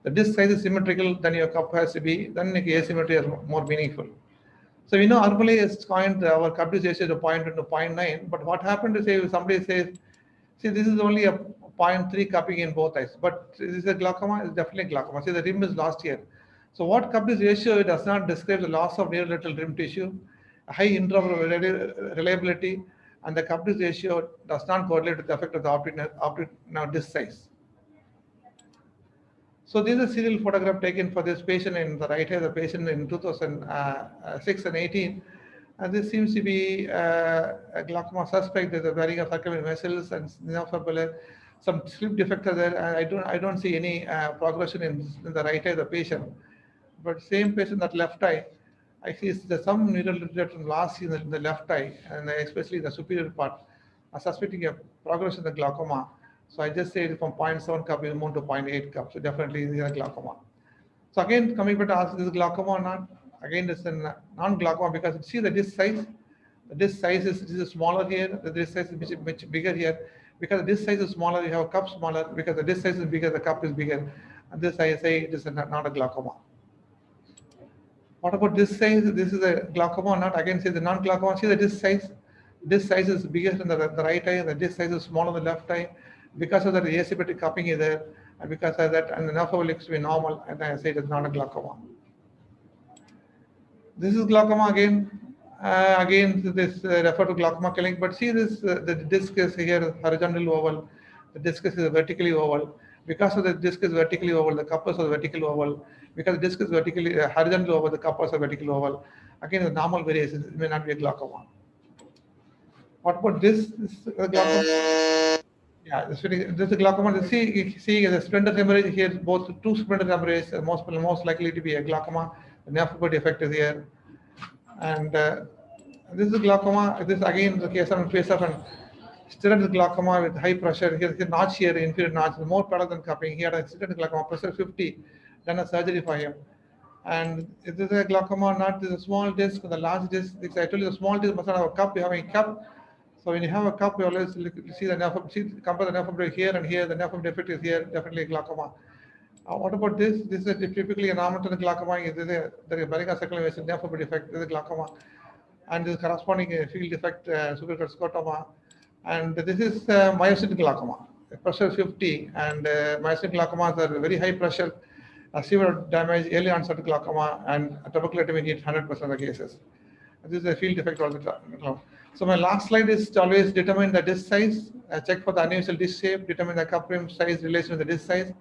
The disc size is symmetrical, then your cup has to be, then asymmetry is more meaningful. So we know normally it's coined our cup disc ratio to 0.1 to 0.9, but what happened to say if somebody says, see, this is only a 0.3 cupping in both eyes, but is this a glaucoma? It's definitely glaucoma. See, the rim is lost here. So what cup disc ratio does not describe the loss of near-lateral rim tissue, a high intraocular reliability, and the cup disc ratio does not correlate with the effect of the optic disc size. So this is a serial photograph taken for this patient in the right eye, the patient in 2006 and 18. And this seems to be a glaucoma suspect. There's a varying of circumference vessels and nerve fiber. Some slip defects are there. And I don't see any progression in the right eye of the patient. But same patient that left eye, I see there's some neural degeneration loss in the left eye, and especially the superior part, are suspecting a progression in the glaucoma. So I just say from 0.7 cup, you move to 0.8 cup. So definitely this is a glaucoma. So again, coming back to ask, this is glaucoma or not? Again, this is a non-glaucoma because see the disc size. The disc size is smaller here. The disc size is much bigger here. Because the disc size is smaller, you have a cup smaller. Because the disc size is bigger, the cup is bigger. And this I say it is not a glaucoma. What about this size? This is a glaucoma or not? Again, say the non-glaucoma. See the disc size. This size is bigger in the right eye. The disc size is smaller in the left eye. Because of that, the asymmetric cupping is there. And because of that, and the nerve looks to be normal, and I say it is not a glaucoma. This is glaucoma again. Again, this refer to glaucoma clinic, but see this, the disc is here horizontal oval. The disc is vertically oval. Because of the disc is vertically oval, the cuppers are vertical oval. Because the disc is vertically horizontal oval, the cuppers are vertical oval. Again, the normal variations, it may not be a glaucoma. What about this? This is a glaucoma. Yeah, this is a glaucoma. See the splendor hemorrhage here, both two splendor hemorrhage are most likely to be a glaucoma. The nerve defect is here. And this is glaucoma. This again the case of and student glaucoma with high pressure. Here is a notch here, inferior notch, more better than cupping. He had a student glaucoma, pressure 50, done a surgery for him. And if this is a glaucoma or not, this is a small disc, the large disc. I told you the small disc must not have a cup. You have a cup. So when you have a cup, you always see the nerve, compare the nerve here and here. The nerve defect is here, definitely glaucoma. What about this? This is typically a normal glaucoma. There is a Berger circulation nerve defect. This is glaucoma, and this corresponding field defect, superior scotoma. And this is myocytic glaucoma. Pressure 50, and myocytic glaucomas are very high pressure, severe damage, early onset glaucoma, and trabeculectomy hit 100% of the cases. This is a field defect all the time. So my last slide is to always determine the disc size, check for the unusual disc shape, determine the cup rim size relation to the disc size.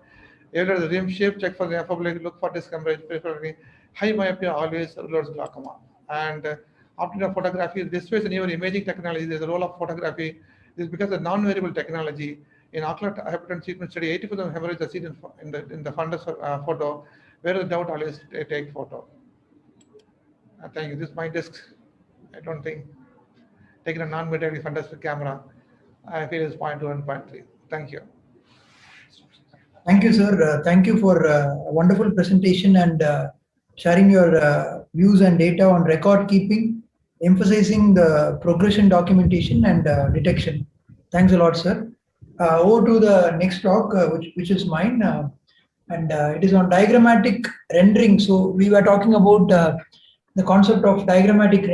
Evaluate the rim shape, check for the affability, look for disc hemorrhage, preferably high myopia always rules glaucoma. And optical photography, this way in your imaging technology, there's a role of photography. This is because of non-variable technology. In ocular hypertension treatment study, 80% of hemorrhage are seen in the fundus photo. Where the doubt, always take photo. Thank you. This is my disc. I don't think taking a non-material fundus camera. I feel it's 0.2 and 0.3. Thank you. Thank you, sir. Thank you for a wonderful presentation and sharing your views and data on record keeping, emphasizing the progression documentation and detection. Thanks a lot, sir. Over to the next talk, which is mine, and it is on diagrammatic rendering. So we were talking about the concept of diagrammatic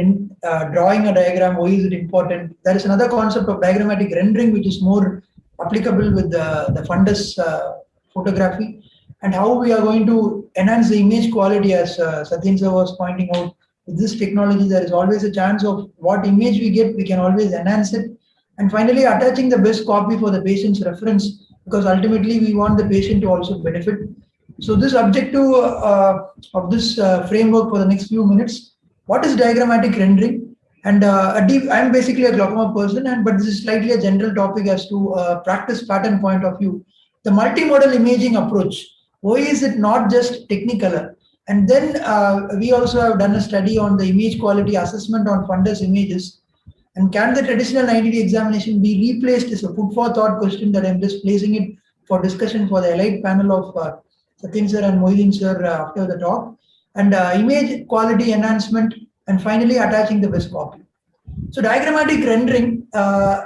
drawing a diagram. Why is it important? There is another concept of diagrammatic rendering, which is more applicable with the fundus photography, and how we are going to enhance the image quality, as Satyen sir was pointing out. With this technology, there is always a chance of what image we get, we can always enhance it. And finally, attaching the best copy for the patient's reference, because ultimately we want the patient to also benefit. So this objective of this framework for the next few minutes, what is diagrammatic rendering? And I'm basically a glaucoma person, but this is slightly a general topic as to practice pattern point of view. The multimodal imaging approach, why is it not just Technicolor? And then we also have done a study on the image quality assessment on fundus images. And can the traditional 90-day examination be replaced is a food for thought question that I'm just placing it for discussion for the elite panel of Satyen sir and Moideen sir after the talk. And image quality enhancement, and finally attaching the best copy. So diagrammatic rendering,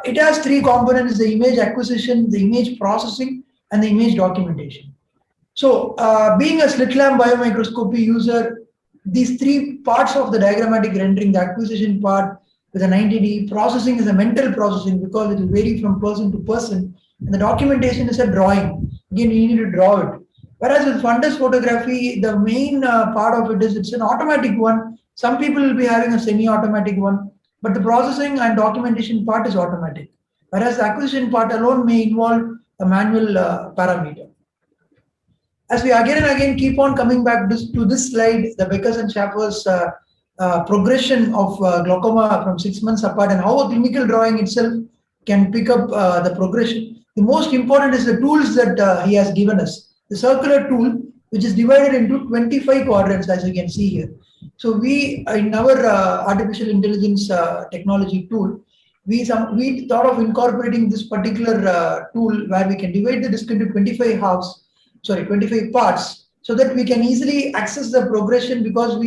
it has three components: the image acquisition, the image processing, and the image documentation. So being a slit lamp biomicroscopy user, these three parts of the diagrammatic rendering, the acquisition part with a 90D, processing is a mental processing because it will vary from person to person, and the documentation is a drawing. Again, you need to draw it. Whereas with fundus photography, the main part of it is it's an automatic one. Some people will be having a semi-automatic one, but the processing and documentation part is automatic. Whereas the acquisition part alone may involve a manual parameter. As we again and again keep on coming back to this slide, the Beckers and Schaeffer's progression of glaucoma from 6 months apart, and how a clinical drawing itself can pick up the progression. The most important is the tools that he has given us. The circular tool, which is divided into 25 quadrants, as you can see here. So we, in our artificial intelligence technology tool, we thought of incorporating this particular tool where we can divide the disk into 25 parts, so that we can easily access the progression, because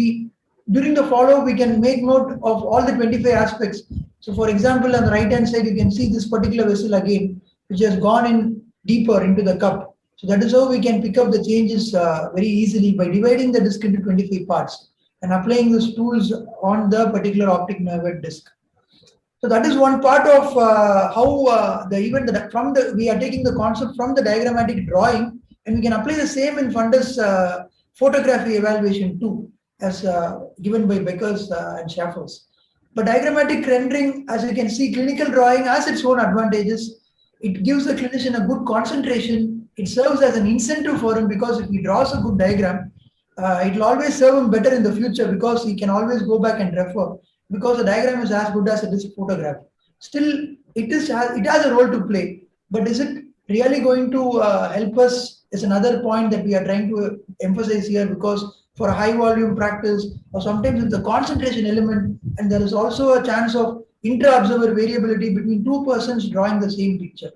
during the follow we can make note of all the 25 aspects. So for example, on the right hand side, you can see this particular vessel again, which has gone in deeper into the cup. So that is how we can pick up the changes very easily by dividing the disk into 25 parts and applying these tools on the particular optic nerve disk. So that is one part of how we are taking the concept from the diagrammatic drawing, and we can apply the same in fundus photography evaluation too, as given by Beckers and Schaffers. But diagrammatic rendering, as you can see, clinical drawing has its own advantages. It gives the clinician a good concentration. It serves as an incentive for him, because if he draws a good diagram, it will always serve him better in the future, because he can always go back and refer, because the diagram is as good as it is photograph. Still, it has a role to play, but is it really going to help us is another point that we are trying to emphasize here, because for a high volume practice, or sometimes it's a concentration element, and there is also a chance of intra-observer variability between two persons drawing the same picture.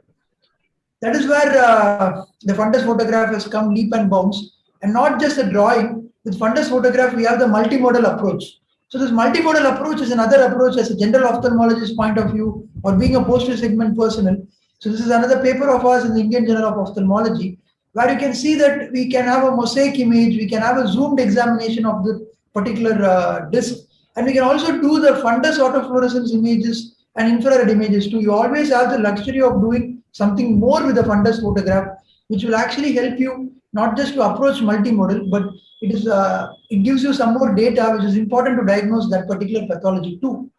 That is where the fundus photograph has come leap and bounds, and not just a drawing. With fundus photograph, we have the multimodal approach. So this multimodal approach is another approach as a general ophthalmologist point of view, or being a posterior segment personnel. So this is another paper of ours in the Indian Journal of Ophthalmology, where you can see that we can have a mosaic image, we can have a zoomed examination of the particular disc, and we can also do the fundus autofluorescence images and infrared images too. You always have the luxury of doing something more with the fundus photograph, which will actually help you not just to approach multimodal, but it gives you some more data, which is important to diagnose that particular pathology too.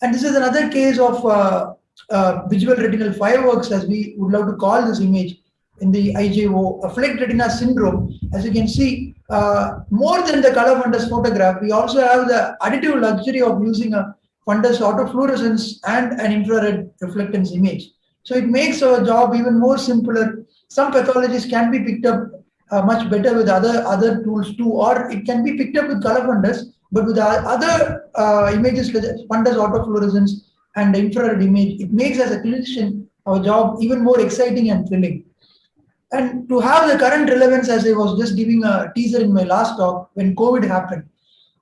And this is another case of visual retinal fireworks, as we would love to call this image in the IJO, afflict retina syndrome. As you can see, more than the color fundus photograph, we also have the additive luxury of using a fundus autofluorescence and an infrared reflectance image. So it makes our job even more simpler. Some pathologies can be picked up much better with other tools too, or it can be picked up with color fundus, but with other images like fundus autofluorescence and infrared image, it makes as a clinician our job even more exciting and thrilling. And to have the current relevance, as I was just giving a teaser in my last talk, when COVID happened.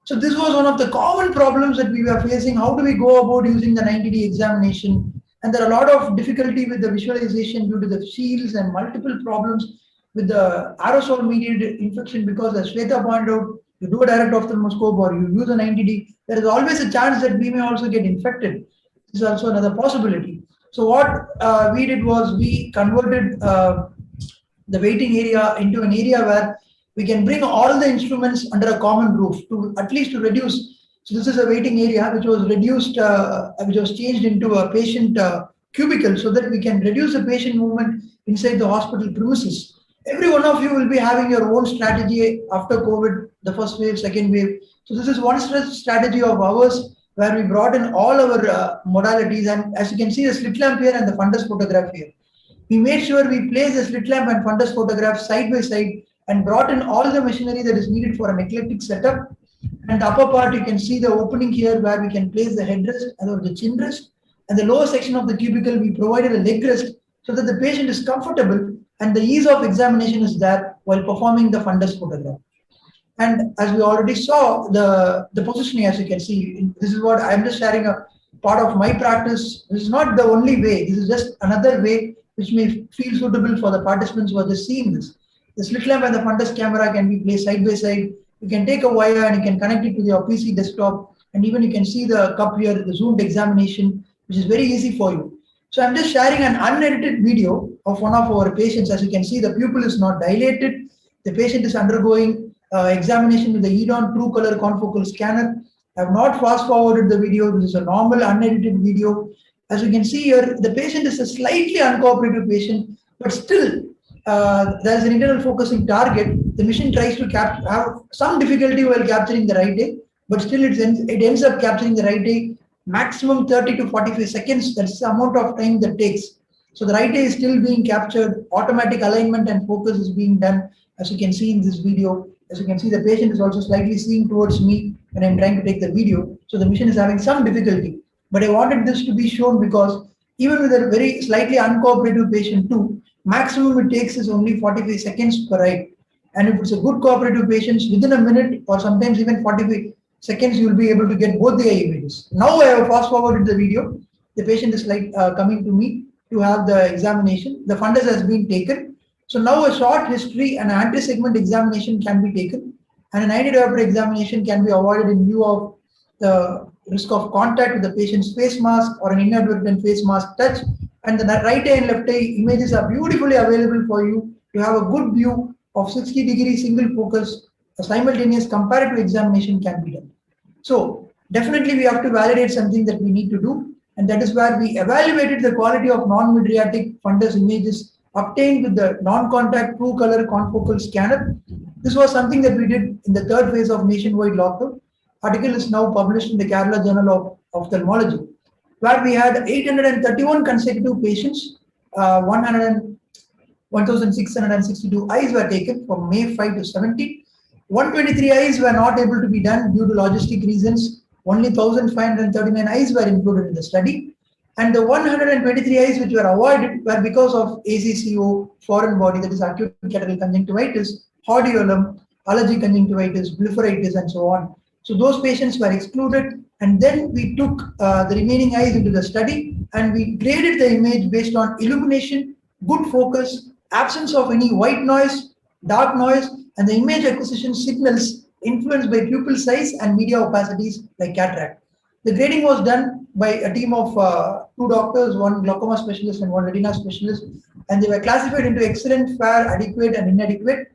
So this was one of the common problems that we were facing. How do we go about using the 90D examination? And there are a lot of difficulty with the visualization due to the shields and multiple problems with the aerosol mediated infection, because as Shweta pointed out, you do a direct ophthalmoscope or you use a 90D, there is always a chance that we may also get infected. This is also another possibility. So what we did was we converted the waiting area into an area where we can bring all the instruments under a common roof to at least to reduce. So this is a waiting area which was reduced, which was changed into a patient cubicle, so that we can reduce the patient movement inside the hospital premises. Every one of you will be having your own strategy after COVID, the first wave, second wave. So this is one strategy of ours where we brought in all our modalities, and as you can see the slit lamp here and the fundus photograph here. We made sure we placed the slit lamp and fundus photograph side by side and brought in all the machinery that is needed for an eclectic setup. And the upper part, you can see the opening here where we can place the headrest or the chin rest. And the lower section of the cubicle, we provided a leg rest so that the patient is comfortable and the ease of examination is there while performing the fundus photograph. And as we already saw, the positioning, as you can see, this is what I'm just sharing a part of my practice. This is not the only way. This is just another way which may feel suitable for the participants who are just seeing this. The slit lamp and the fundus camera can be placed side by side. You can take a wire and you can connect it to your PC desktop, and even you can see the cup here, the zoomed examination, which is very easy for you. So I'm just sharing an unedited video of one of our patients. As you can see, the pupil is not dilated. The patient is undergoing examination with the EDON True Color Confocal Scanner. I have not fast forwarded the video. This is a normal unedited video. As you can see here, the patient is a slightly uncooperative patient, but still there's an internal focusing target. The machine tries to have some difficulty while capturing the right eye, but still it ends up capturing the right eye maximum 30 to 45 seconds. That's the amount of time that takes. So the right eye is still being captured. Automatic alignment and focus is being done, as you can see in this video. As you can see, the patient is also slightly seeing towards me when I'm trying to take the video. So the machine is having some difficulty. But I wanted this to be shown because even with a very slightly uncooperative patient too, maximum it takes is only 45 seconds per eye. And if it's a good cooperative patient, within a minute or sometimes even 45 seconds, you will be able to get both the eye images. Now I have fast forwarded the video. The patient is coming to me to have the examination. The fundus has been taken. So now a short history and anti-segment examination can be taken, and a 90 diopter examination can be avoided in view of the risk of contact with the patient's face mask or an inadvertent face mask touch. And the right eye and left eye images are beautifully available for you to have a good view of 60-degree single focus. A simultaneous comparative examination can be done. So definitely we have to validate something that we need to do, and that is where we evaluated the quality of non-mydriatic fundus images obtained with the non-contact true color confocal scanner. This was something that we did in the third phase of nationwide lockdown. Article is now published in the Kerala Journal of Ophthalmology, where we had 831 consecutive patients, 1,662 eyes were taken from May 5 to 17. 123 eyes were not able to be done due to logistic reasons. Only 1,539 eyes were included in the study. And the 123 eyes which were avoided were because of ACCO, foreign body, that is acute cataract conjunctivitis, hordeolum, allergic conjunctivitis, blepharitis, and so on. So those patients were excluded, and then we took the remaining eyes into the study, and we graded the image based on illumination, good focus, absence of any white noise, dark noise, and the image acquisition signals influenced by pupil size and media opacities like cataract. The grading was done by a team of 2 doctors, 1 glaucoma specialist and 1 retina specialist, and they were classified into excellent, fair, adequate, and inadequate.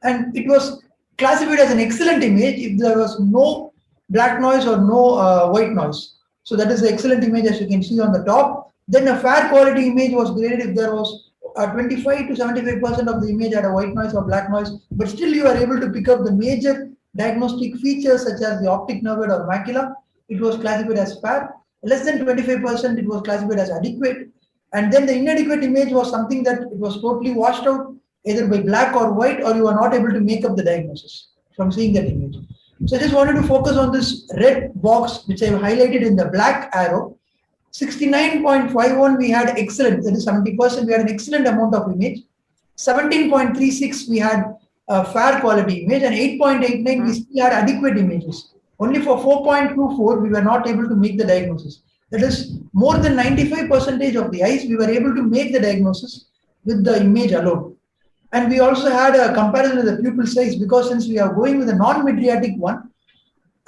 And it was classified as an excellent image if there was no black noise or no white noise. So that is the excellent image, as you can see on the top. Then a fair quality image was graded if there was 25 to 75% of the image had a white noise or black noise, but still you are able to pick up the major diagnostic features such as the optic nerve or macula. It was classified as fair. Less than 25%, it was classified as adequate. And then the inadequate image was something that it was totally washed out either by black or white, or you are not able to make up the diagnosis from seeing that image. So I just wanted to focus on this red box, which I have highlighted in the black arrow. 69.51 we had excellent, that is 70%, we had an excellent amount of image. 17.36 we had a fair quality image, and 8.89 we still had adequate images. Only for 4.24 we were not able to make the diagnosis. That is more than 95% of the eyes we were able to make the diagnosis with the image alone. And we also had a comparison with the pupil size, because since we are going with a non-mydriatic one,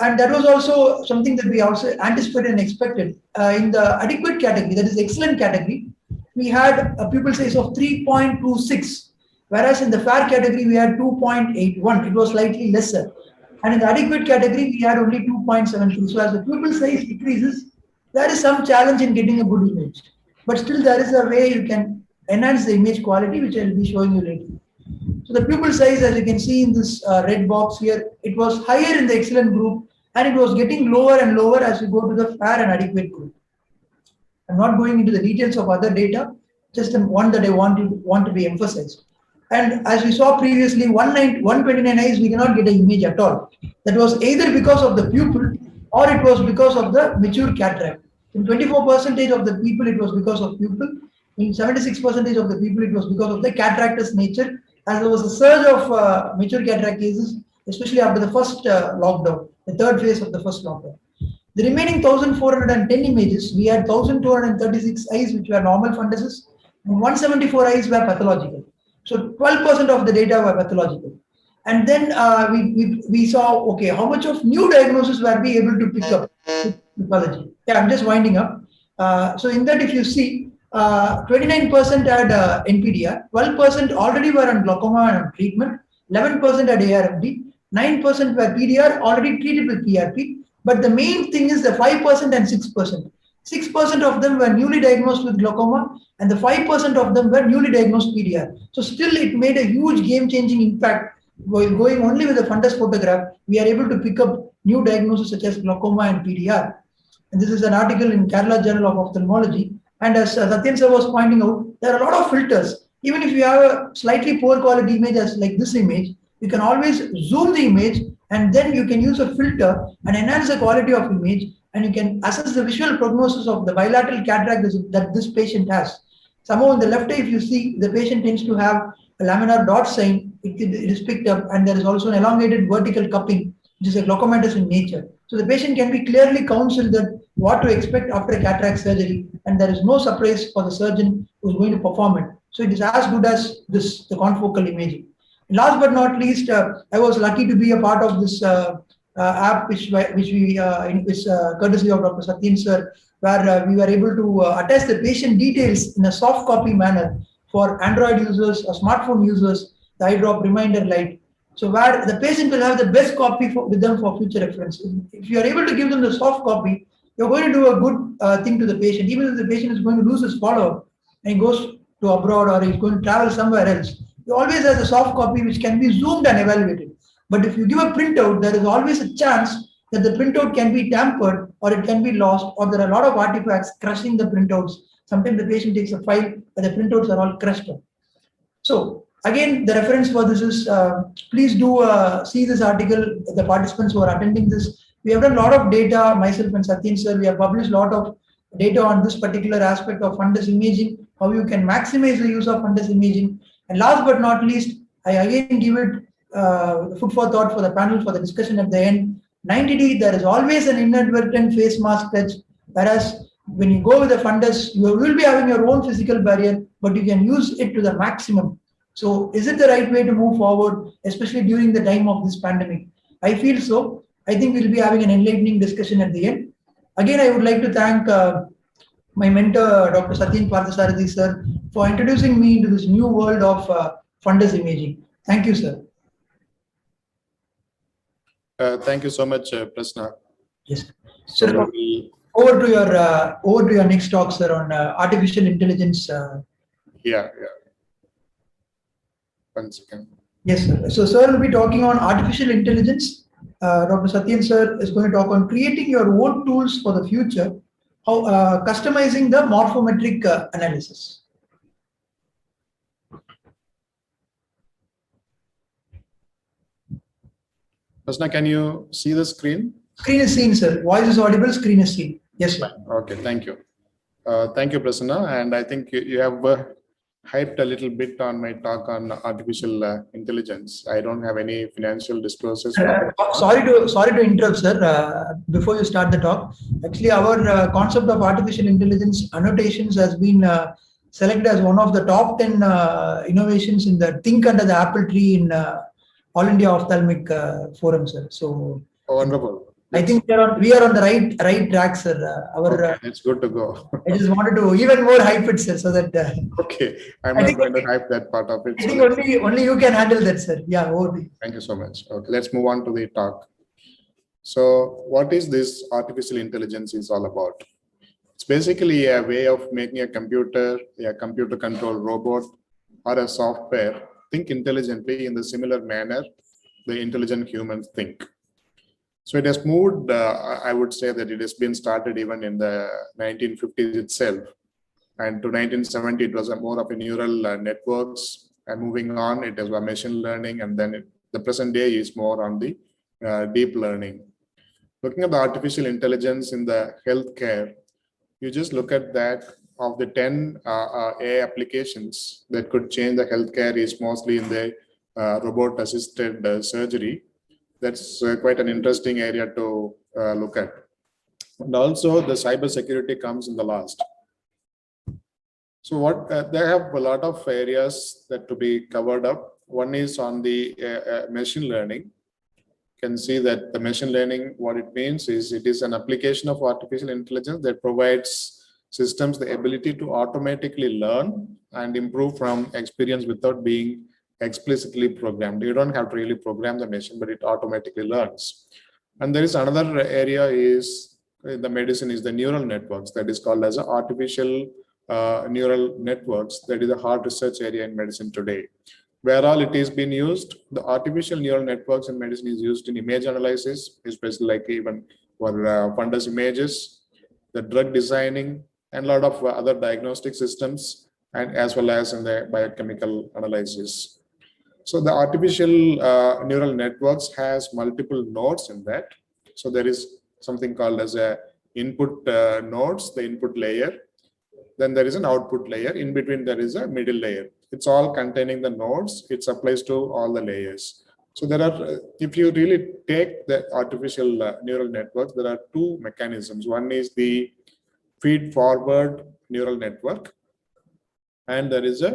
and that was also something that we also anticipated and expected. In the adequate category, that is excellent category, we had a pupil size of 3.26, whereas in the fair category we had 2.81. It was slightly lesser. And in the adequate category we had only 2.72. So as the pupil size decreases, there is some challenge in getting a good image. But still there is a way you can enhance the image quality, which I will be showing you later. So the pupil size, as you can see in this red box here, it was higher in the excellent group, and it was getting lower and lower as we go to the fair and adequate group. I'm not going into the details of other data, just one that I want to be emphasized. And as we saw previously, 129 eyes, we cannot get an image at all. That was either because of the pupil or it was because of the mature cataract. In 24% of the people, it was because of pupil. In 76% of the people, it was because of the cataractous nature, as there was a surge of mature cataract cases, especially after the first lockdown, the third phase of the first lockdown. The remaining 1,410 images, we had 1,236 eyes which were normal funduses, and 174 eyes were pathological. So 12% of the data were pathological. And then we saw, okay, how much of new diagnosis were we able to pick up with pathology? Yeah, I'm just winding up. So in that, if you see, 29% had NPDR, 12% already were on glaucoma and on treatment, 11% had ARMD, 9% were PDR already treated with PRP. But the main thing is the 5% and 6%. 6% of them were newly diagnosed with glaucoma, and the 5% of them were newly diagnosed PDR. So still it made a huge game-changing impact. Going only with a fundus photograph, we are able to pick up new diagnoses such as glaucoma and PDR. And this is an article in Kerala Journal of Ophthalmology. And as Satyan sir was pointing out, there are a lot of filters. Even if you have a slightly poor quality image as like this image, you can always zoom the image, and then you can use a filter and enhance the quality of image and you can assess the visual prognosis of the bilateral cataract that this patient has. Somehow in the left eye, if you see, the patient tends to have a laminar dot sign, it is picked up, and there is also an elongated vertical cupping, which is a glaucomatous in nature. So the patient can be clearly counseled that what to expect after a cataract surgery, and there is no surprise for the surgeon who is going to perform it. So it is as good as this, the confocal imaging. And last but not least, I was lucky to be a part of this app, which we courtesy of Dr. Satyen sir, where we were able to attach the patient details in a soft copy manner for Android users or smartphone users, the eye drop reminder light. So where the patient will have the best copy with them for future reference. If you are able to give them the soft copy, you're going to do a good thing to the patient. Even if the patient is going to lose his follow-up and he goes to abroad or he's going to travel somewhere else, he always has a soft copy which can be zoomed and evaluated. But if you give a printout, there is always a chance that the printout can be tampered or it can be lost, or there are a lot of artifacts crushing the printouts. Sometimes the patient takes a file but the printouts are all crushed up. So again, the reference for this is, please do see this article, the participants who are attending this. We have done a lot of data, myself and Satyen sir, we have published a lot of data on this particular aspect of fundus imaging, how you can maximize the use of fundus imaging. And last but not least, I again give it food for thought for the panel for the discussion at the end. 90D, there is always an inadvertent face mask touch, whereas when you go with the fundus, you will be having your own physical barrier, but you can use it to the maximum. So is it the right way to move forward, especially during the time of this pandemic? I feel so. I think we'll be having an enlightening discussion at the end. Again, I would like to thank my mentor, Dr. Satyen Parthasarathy sir, for introducing me into this new world of fundus imaging. Thank you, sir. Thank you so much, Prasna. Yes. So Sir, over to your next talk, sir, on artificial intelligence. Yeah. 1 second. Yes, sir. So, sir will be talking on artificial intelligence. Dr. Satyen sir is going to talk on creating your own tools for the future, how customizing the morphometric analysis. Prasna, can you see the screen? Screen is seen, sir. Voice is audible, screen is seen. Yes, sir. Okay, thank you. Thank you, Prasanna. And I think you have hyped a little bit on my talk on artificial intelligence. I don't have any financial disclosures. Sorry to interrupt, sir. Before you start the talk, actually, our concept of artificial intelligence annotations has been selected as one of the top 10 innovations in the Think Under the Apple Tree in All India Ophthalmic Forum, sir. So wonderful. I think we are on the right track, sir. Okay, it's good to go. I just wanted to even more hype it, sir, so that. Okay, I'm not going to hype that part of it. I think only you can handle that, sir. Yeah, over. Thank you so much. Okay, let's move on to the talk. So, what is this artificial intelligence is all about? It's basically a way of making a computer-controlled robot or a software think intelligently in the similar manner the intelligent humans think. So it has moved, I would say that it has been started even in the 1950s itself. And to 1970, it was more of a neural networks, and moving on, it was a machine learning, and then the present day is more on the deep learning. Looking at the artificial intelligence in the healthcare, you just look at that. Of the 10 AI applications that could change the healthcare is mostly in the robot-assisted surgery. That's quite an interesting area to look at. And also the cybersecurity comes in the last. So what they have a lot of areas that to be covered up. One is on the machine learning. You can see that the machine learning, what it means is it is an application of artificial intelligence that provides systems the ability to automatically learn and improve from experience without being explicitly programmed. You don't have to really program the machine, but it automatically learns. And there is another area is the medicine is the neural networks, that is called as artificial neural networks. That is a hard research area in medicine today. Where all it is being used, the artificial neural networks in medicine is used in image analysis, especially like even for fundus images, the drug designing, and a lot of other diagnostic systems, and as well as in the biochemical analysis. So the artificial neural networks has multiple nodes in that. So there is something called as a input nodes, the input layer. Then there is an output layer. In between, there is a middle layer. It's all containing the nodes. It applies to all the layers. So there are, if you really take the artificial neural networks, there are two mechanisms. One is the feed forward neural network, and there is a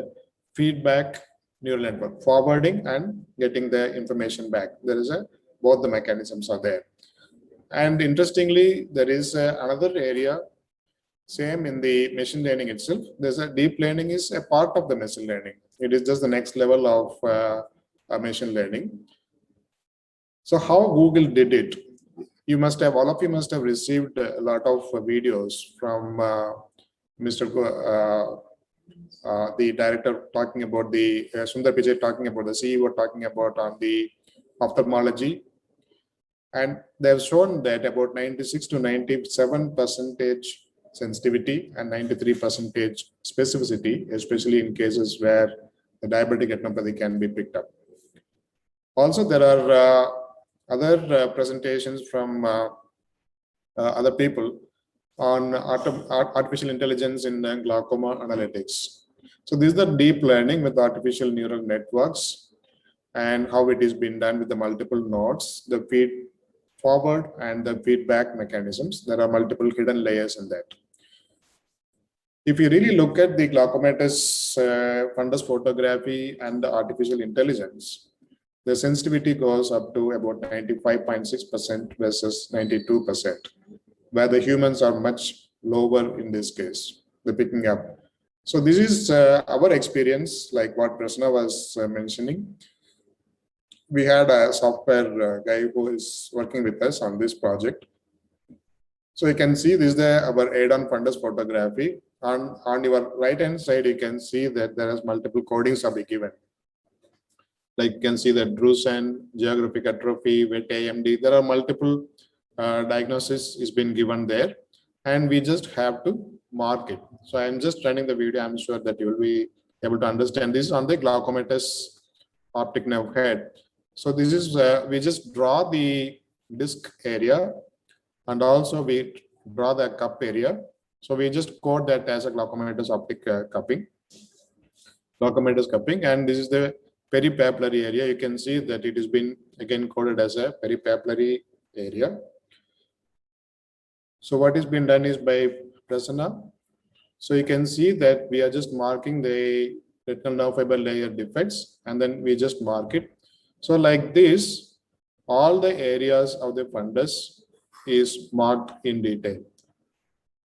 feedback neural network, forwarding and getting the information back. There is both the mechanisms are there. And interestingly, there is another area, same in the machine learning itself. There's a deep learning is a part of the machine learning. It is just the next level of machine learning. So how Google did it? You must have, all of you must have received a lot of videos from the director talking about the Sundar Pichai talking about the CEO talking about on the ophthalmology, and they have shown that about 96 to 97% sensitivity and 93% specificity, especially in cases where the diabetic retinopathy can be picked up. Also, there are other presentations from other people on artificial intelligence in glaucoma analytics. So this is the deep learning with artificial neural networks and how it is being done with the multiple nodes, the feed forward and the feedback mechanisms. There are multiple hidden layers in that. If you really look at the glaucomatous fundus photography and the artificial intelligence, the sensitivity goes up to about 95.6% versus 92%, where the humans are much lower in this case, the picking up. So this is our experience, like what Prasanna was mentioning. We had a software guy who is working with us on this project. So you can see this is our ADON fundus photography. On your right hand side, you can see that there is multiple codings are given. Like you can see that drusen, geographic atrophy, wet AMD, there are multiple diagnosis is been given there, and we just have to mark it. So I'm just running the video. I'm sure that you will be able to understand this on the glaucomatous optic nerve head. So this is, we just draw the disc area and also we draw the cup area. So we just code that as a glaucomatous optic cupping, glaucomatous cupping, and this is the peripapillary area. You can see that it has been again coded as a peripapillary area. So what is being done is by Prasanna. So you can see that we are just marking the retinal nerve fiber layer defects, and then we just mark it. So like this, all the areas of the fundus is marked in detail.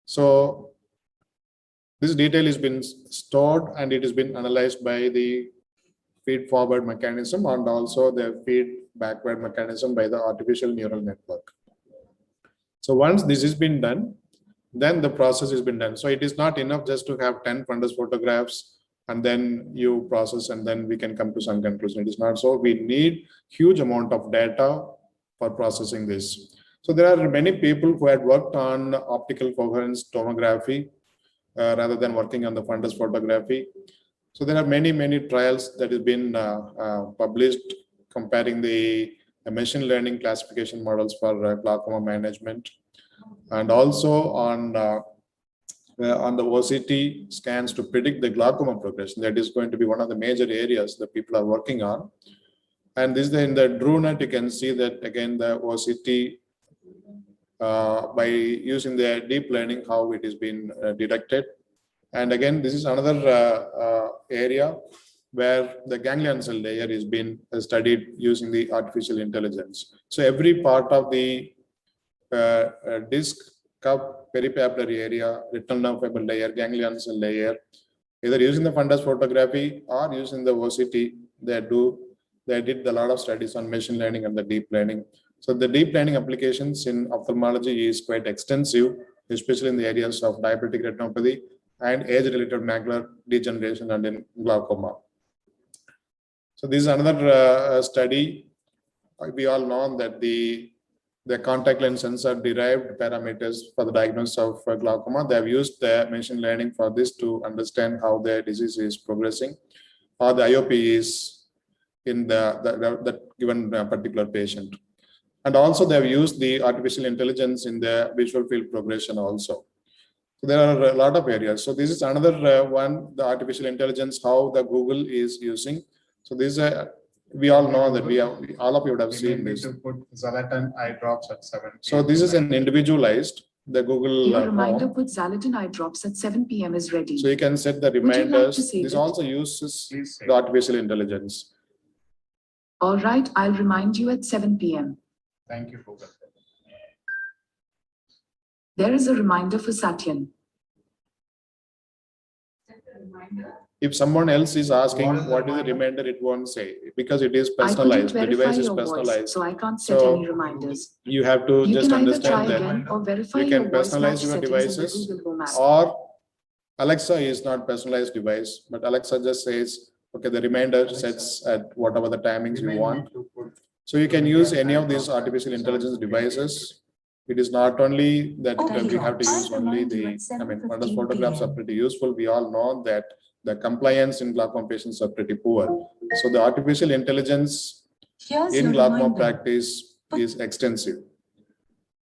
So this detail has been stored and it has been analyzed by the feed forward mechanism and also the feed backward mechanism by the artificial neural network. So once this has been done, then the process has been done. So it is not enough just to have 10 fundus photographs and then you process and then we can come to some conclusion. It is not so. We need huge amount of data for processing this. So there are many people who had worked on optical coherence tomography rather than working on the fundus photography. So there are many trials that have been published comparing the machine learning classification models for glaucoma management, and also on the OCT scans to predict the glaucoma progression. That is going to be one of the major areas that people are working on. And this in the DRUNET, you can see that again the OCT by using the deep learning, how it is being detected. And again, this is another area where the ganglion cell layer is being studied using the artificial intelligence. So every part of the disc, cup, peripapillary area, retinal nerve fiber layer, ganglion cell layer, either using the fundus photography or using the OCT, they did a lot of studies on machine learning and the deep learning. So the deep learning applications in ophthalmology is quite extensive, especially in the areas of diabetic retinopathy and age-related macular degeneration and in glaucoma. So this is another study. We all know that the contact lens sensor derived parameters for the diagnosis of glaucoma. They have used the machine learning for this to understand how the disease is progressing or the IOP is in the given particular patient. And also they have used the artificial intelligence in the visual field progression also. So there are a lot of areas. So this is another one, the artificial intelligence, how the Google is using. So this is we all know that all of you would have seen this. To put Xalatan eye drops at 7 p.m. So this is an individualized, the Google Your reminder Home. put Xalatan eye drops at 7 p.m. is ready. So you can set the you like to reminders. save This it? also uses Please say. the artificial intelligence. All right, I'll remind you at 7 p.m. Thank you, Google. There is a reminder for Satyan. If someone else is asking What is the what is the reminder? reminder, it won't say because it is I couldn't personalized. The verify device is your voice, personalized. so I can't set So, any reminders. You have to You just can either try understand that. again or verify You your can voice personalize match your settings devices, in the Google Home app. or Alexa is not personalized device, but Alexa just says, okay, the reminder sets at whatever the timings you want. To put So you can use any of these artificial intelligence devices. It is not only that we have to use only the, fundus photographs are pretty useful. We all know that the compliance in glaucoma patients are pretty poor. So the artificial intelligence in glaucoma practice is extensive.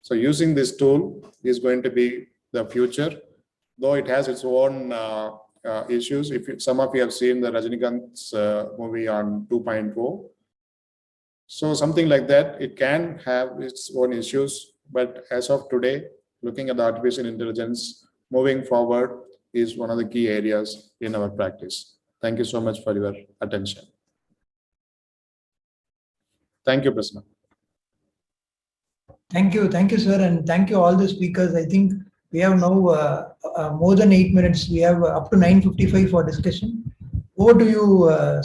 So using this tool is going to be the future, though it has its own issues. Some of you have seen the Rajinikanth's movie on 2.0. So something like that, it can have its own issues, but as of today, looking at the artificial intelligence moving forward is one of the key areas in our practice. Thank you so much for your attention. Thank you, Prasanna. Thank you, sir, and thank you all the speakers. I think we have now more than 8 minutes. We have up to 9:55 for discussion. Over to you,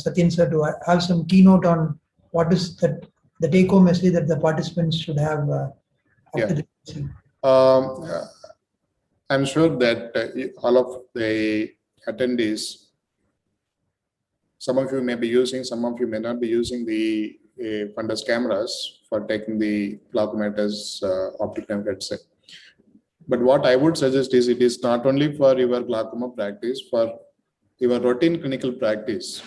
Satyan sir, to have some keynote on what is the take-home message that the participants should have after the session. I'm sure that all of the attendees, some of you may be using, some of you may not be using the fundus cameras for taking the glaucomatous optic nerve headset. But what I would suggest is it is not only for your glaucoma practice, for your routine clinical practice.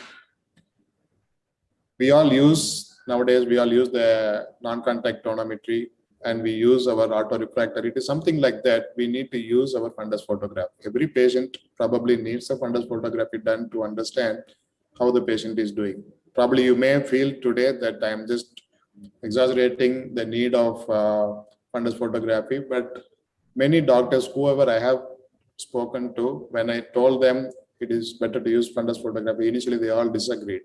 Nowadays we all use the non-contact tonometry, and we use our autorefractor. It is something like that. We need to use our fundus photograph. Every patient probably needs a fundus photography done to understand how the patient is doing. Probably you may feel today that I'm just exaggerating the need of fundus photography, but many doctors, whoever I have spoken to, when I told them it is better to use fundus photography, initially they all disagreed.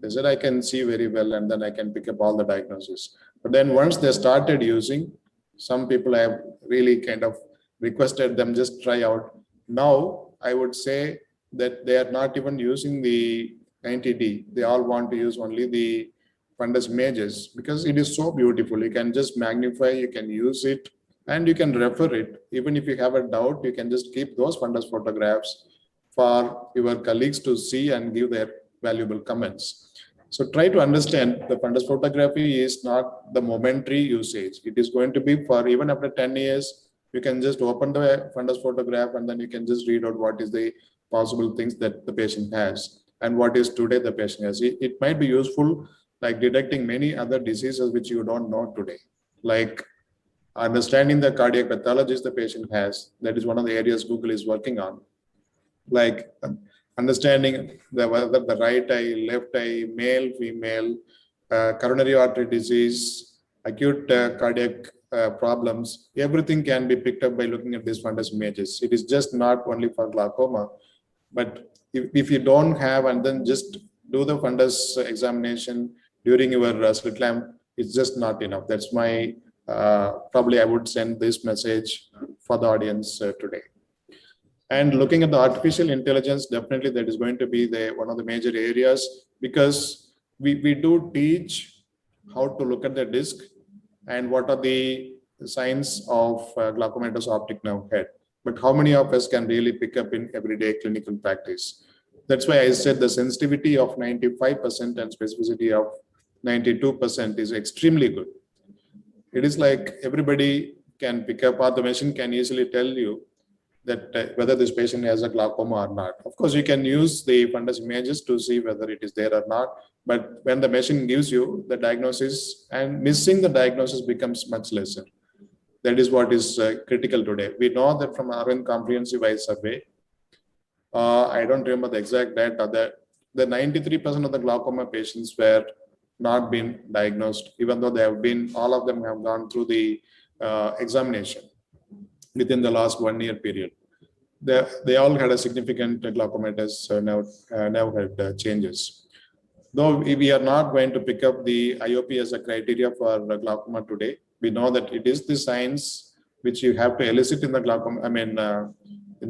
They said, I can see very well and then I can pick up all the diagnoses. But then once they started using, some people have really kind of requested them just try out. Now, I would say that they are not even using the 90D. They all want to use only the fundus images because it is so beautiful. You can just magnify, you can use it, and you can refer it. Even if you have a doubt, you can just keep those fundus photographs for your colleagues to see and give their valuable comments. So try to understand the fundus photography is not the momentary usage. It is going to be for even after 10 years, you can just open the fundus photograph and then you can just read out what is the possible things that the patient has and what is today the patient has. It might be useful like detecting many other diseases which you don't know today, like understanding the cardiac pathologies the patient has. That is one of the areas Google is working on, like understanding whether the right eye, left eye, male, female, coronary artery disease, acute cardiac problems, everything can be picked up by looking at these fundus images. It is just not only for glaucoma, but if you don't have and then just do the fundus examination during your slit lamp, it's just not enough. That's my, probably I would send this message for the audience today. And looking at the artificial intelligence, definitely that is going to be one of the major areas, because we do teach how to look at the disc and what are the signs of glaucomatous optic nerve head. But how many of us can really pick up in everyday clinical practice? That's why I said the sensitivity of 95% and specificity of 92% is extremely good. It is like everybody can pick up, or the machine can easily tell you that whether this patient has a glaucoma or not. Of course, you can use the fundus images to see whether it is there or not. But when the machine gives you the diagnosis, and missing the diagnosis becomes much lesser. That is what is critical today. We know that from Arvind Comprehensive Eye Survey, I don't remember the exact data, that the 93% of the glaucoma patients were not been diagnosed, even though they have been, all of them have gone through the examination within the last 1 year period. They all had a significant glaucomatous nerve head changes. Though we are not going to pick up the IOP as a criteria for glaucoma today, we know that it is the signs which you have to elicit in the glaucoma, in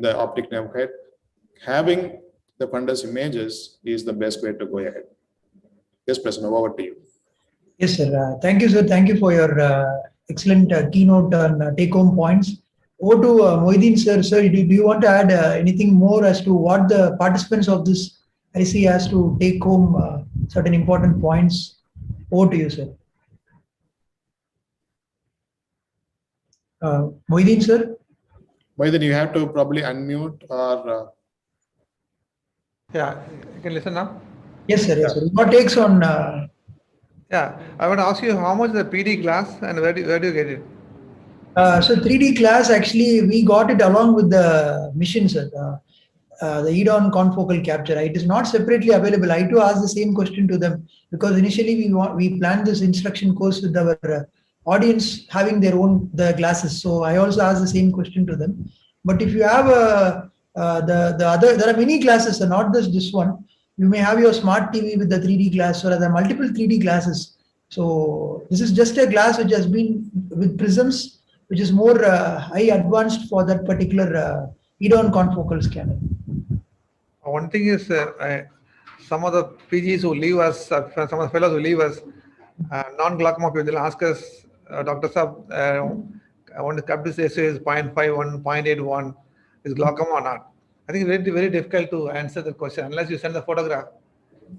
the optic nerve head. Having the fundus images is the best way to go ahead. Yes, Prasanna, over to you. Yes, sir. Thank you, sir. Thank you for your excellent keynote and take-home points. Over to Moideen, sir. Sir, do you want to add anything more as to what the participants of this IC has to take home certain important points? Over to you, sir. Moideen, sir. Moideen, you have to probably unmute or... Yeah, you can listen now. Yes, sir. Yes, sir. What takes on? Yeah, I want to ask you how much is the PD glass and where do you get it? So 3D class, actually, we got it along with the mission, sir. The EDON confocal capture. It is not separately available. I too asked the same question to them because initially we planned this instruction course with our audience having their own glasses. So I also asked the same question to them. But if you have there are many glasses, not just this one. You may have your smart TV with the 3D glass, or there are multiple 3D glasses. So this is just a glass which has been with prisms, which is more high advanced for that particular EDON confocal scanner. One thing is some of the PGs who leave us, some of the fellows who leave us, non-glaucoma people, they'll ask us, Dr. Saab, I want to cut this SO is 0.51, 0.81, is glaucoma or not? I think it's very, very difficult to answer the question unless you send the photograph.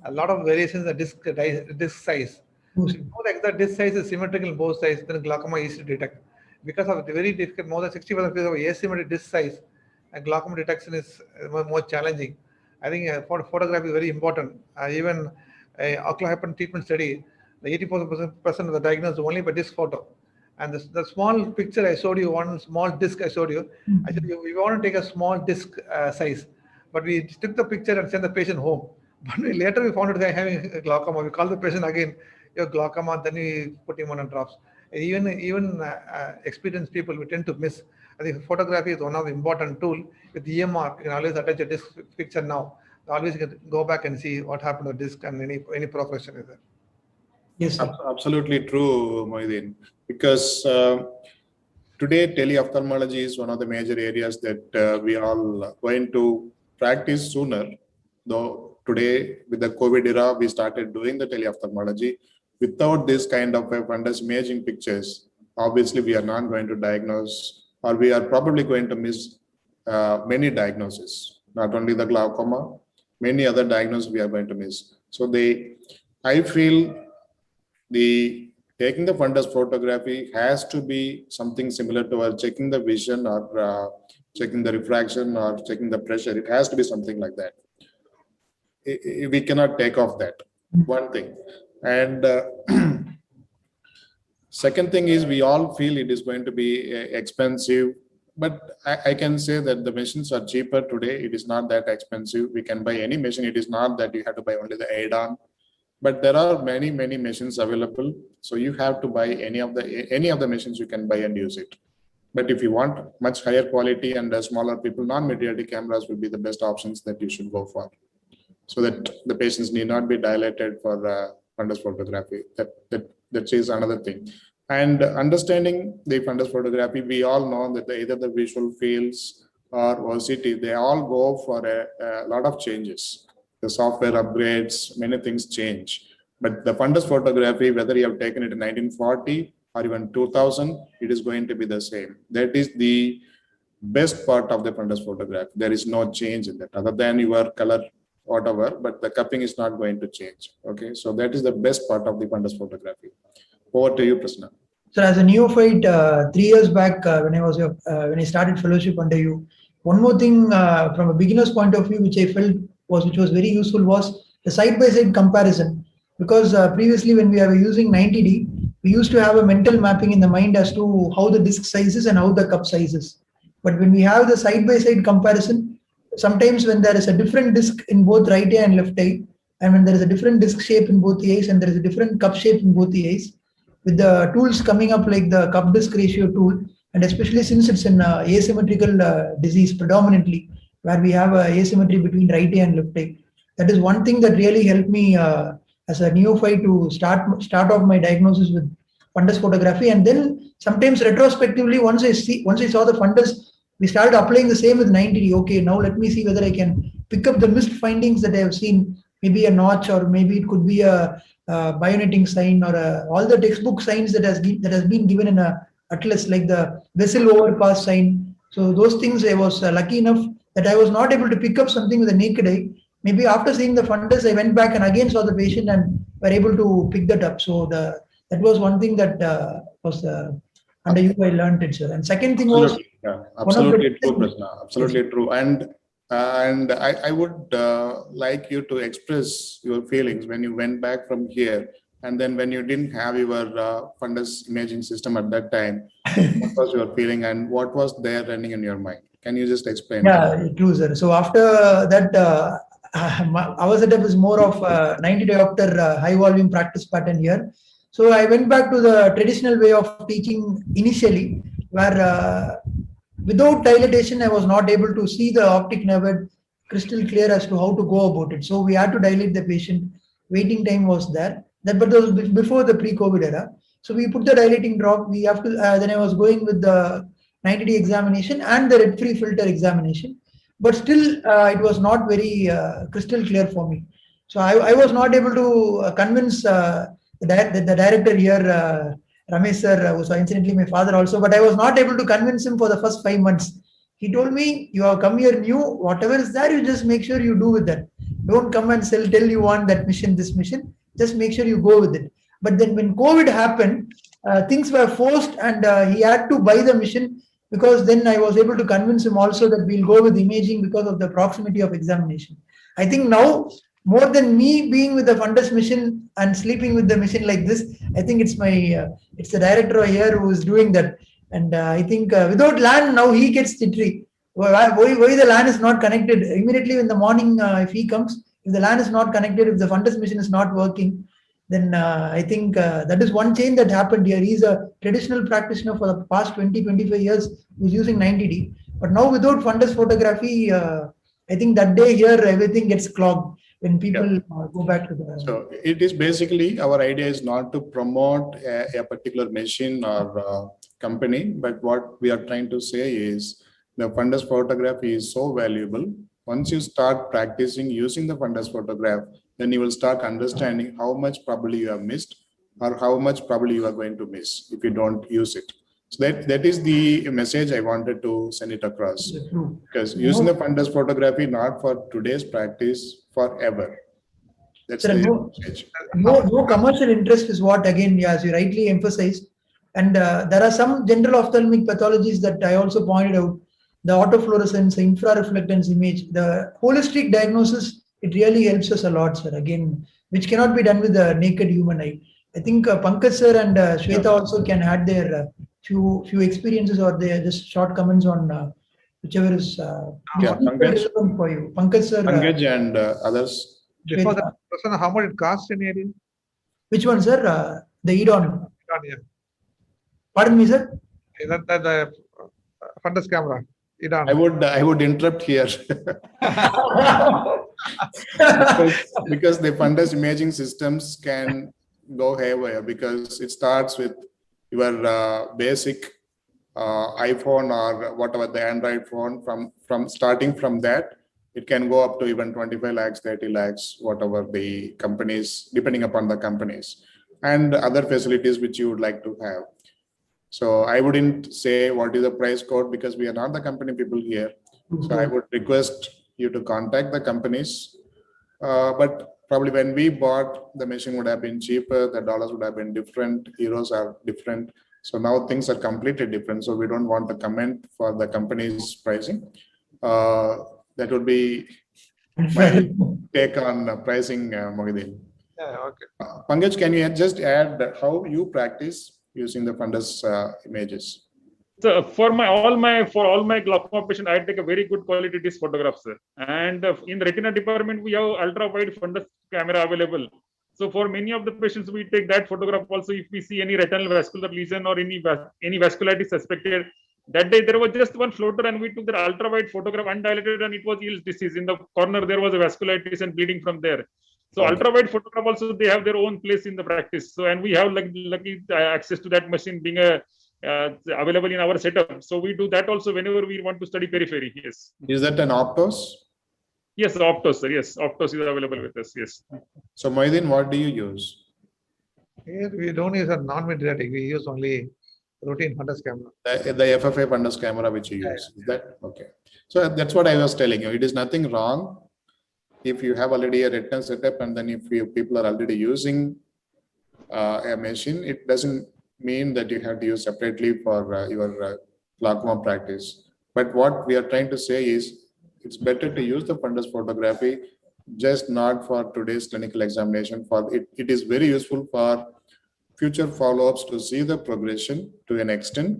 A lot of variations in the disc size. If you know the exact disc size is symmetrical in both sides, then glaucoma is easy to detect. Because of the very difficult, more than 60% of asymmetric disc size, and glaucoma detection is more challenging. I think photograph is very important. Even ocular hypertension treatment study, the 80% of the diagnosed only by disc photo. And the small picture I showed you, one small disc I showed you, I said we want to take a small disc size, but we took the picture and sent the patient home. But later we found out that having glaucoma. We called the patient again, you have glaucoma, then we put him on drops. Even experienced people, we tend to miss. I think photography is one of the important tool. With EMR, you can always attach a disc picture now. Always you can go back and see what happened to the disc and any progression is there. Yes, sir. Absolutely true, Moideen. Because today teleophthalmology is one of the major areas that we are all going to practice sooner. Though today with the COVID era, we started doing the teleophthalmology. Without this kind of fundus imaging pictures, obviously we are not going to diagnose, or we are probably going to miss many diagnoses, not only the glaucoma, many other diagnoses we are going to miss. So I feel taking the fundus photography has to be something similar to checking the vision or checking the refraction or checking the pressure. It has to be something like that. We cannot take off that, one thing. And second thing is, we all feel it is going to be expensive, but I can say that the machines are cheaper today. It is not that expensive. We can buy any machine. It is not that you have to buy only the add-on, but there are many machines available. So you have to buy any of the machines you can buy and use it. But if you want much higher quality and smaller people, non-meteoritic cameras will be the best options that you should go for, so that the patients need not be dilated for fundus photography. That is another thing. And understanding the fundus photography, we all know that either the visual fields or OCT, they all go for a lot of changes. The software upgrades, many things change. But the fundus photography, whether you have taken it in 1940 or even 2000, it is going to be the same. That is the best part of the fundus photograph. There is no change in that, other than your color, whatever, but the cupping is not going to change. Okay, so that is the best part of the fundus photography. Over to you, Prasanna. So as a neophyte, 3 years back, when I started fellowship under you, One more thing from a beginner's point of view, which I felt which was very useful, was the side-by-side comparison. Because previously when we were using 90D, we used to have a mental mapping in the mind as to how the disc sizes and how the cup sizes. But when we have the side-by-side comparison, sometimes when there is a different disc in both right eye and left eye, and when there is a different disc shape in both the eyes and there is a different cup shape in both the eyes, with the tools coming up like the cup disc ratio tool, and especially since it's an asymmetrical disease predominantly, where we have asymmetry between right eye and left eye. That is one thing that really helped me as a neophyte to start off my diagnosis with fundus photography. And then sometimes retrospectively, once I saw the fundus, we started applying the same with 90D. Okay, now let me see whether I can pick up the missed findings that I have seen, maybe a notch, or maybe it could be a bionetting sign, or all the textbook signs that has been given in a atlas, like the vessel overpass sign. So those things I was lucky enough that I was not able to pick up something with the naked eye. Maybe after seeing the fundus, I went back and again saw the patient and were able to pick that up. So that was one thing that was under you I learned it, sir. And second thing was absolutely true, Prasna. Absolutely true. And I would like you to express your feelings when you went back from here, and then when you didn't have your fundus imaging system at that time. What was your feeling and what was there running in your mind? Can you just explain? Yeah, true, sir. So after that, our setup is more of 90 diopter high volume practice pattern here. So I went back to the traditional way of teaching initially, where without dilatation, I was not able to see the optic nerve crystal clear as to how to go about it. So we had to dilate the patient. Waiting time was there. But that was before the pre-COVID era. So we put the dilating drop. We have to. Then I was going with the 90D examination and the red-free filter examination. But still, it was not very crystal clear for me. So I was not able to convince the director here, Ramesh sir, who was incidentally my father also, but I was not able to convince him for the first 5 months. He told me, you have come here new, whatever is there, you just make sure you do with that. Don't come and tell you want that mission, this mission, just make sure you go with it. But then when COVID happened, things were forced and he had to buy the mission, because then I was able to convince him also that we'll go with imaging because of the proximity of examination. I think now, more than me being with the fundus mission and sleeping with the mission like this, I think it's it's the director here who is doing that. And I think without LAN, now he gets jittery. Why the LAN is not connected? Immediately in the morning, if he comes, if the LAN is not connected, if the fundus mission is not working, then I think that is one change that happened here. He's a traditional practitioner for the past 20-25 years who's using 90D. But now without fundus photography, I think that day here, everything gets clogged when people go back to the... So it is basically, our idea is not to promote a particular machine or company, but what we are trying to say is the fundus photography is so valuable. Once you start practicing using the fundus photograph, then you will start understanding how much probably you have missed or how much probably you are going to miss if you don't use it. So that is the message I wanted to send it across. Because using the fundus photography, not for today's practice, forever. That's the message. No commercial interest is what, again, as you rightly emphasized. And there are some general ophthalmic pathologies that I also pointed out. The autofluorescence, the infrareflectance image, the holistic diagnosis, it really helps us a lot, sir. Again, which cannot be done with the naked human eye. I think Pankaj sir and Shweta also can add their few experiences or their just short comments on whichever is relevant for you. Pankaj sir. Pankaj and others. Before that, Prasanna, how much it cost in area? Which one, sir? The EDON. Yeah. Pardon me, sir. The fundus camera. I would interrupt here because the fundus imaging systems can go haywire, because it starts with your basic iPhone or whatever the Android phone. From starting from that, it can go up to even 25 lakhs, 30 lakhs, whatever the companies, depending upon the companies and other facilities which you would like to have. So I wouldn't say what is the price code, because we are not the company people here. So I would request you to contact the companies. But probably when we bought, the machine would have been cheaper, the dollars would have been different, euros are different. So now things are completely different. So we don't want to comment for the company's pricing. That would be my take on pricing, Mohideen. Yeah, okay. Pankaj, can you just add how you practice using the fundus images? So for all my glaucoma patient, I take a very good quality disc photograph, sir. And in the retina department, we have ultra wide fundus camera available. So for many of the patients, we take that photograph also. If we see any retinal vascular lesion or any vasculitis suspected, that day there was just one floater, and we took the ultra wide photograph undilated, and it was Eales disease. In the corner, there was a vasculitis and bleeding from there. So Okay. ultra wide photograph also, they have their own place in the practice. So and we have lucky access to that machine being available in our setup. So we do that also whenever we want to study periphery. Yes. Is that an Optos? Yes, Optos, sir. Yes, Optos is available with us. Yes. So Mohideen, what do you use? Here we don't use a non-ventilating, we use only routine fundus camera. The FFA fundus camera which you use. Is that okay? So that's what I was telling you. It is nothing wrong if you have already a retina setup, and then if people are already using a machine, it doesn't mean that you have to use separately for your glaucoma practice. But what we are trying to say is it's better to use the fundus photography, just not for today's clinical examination. For it is very useful for future follow-ups to see the progression to an extent,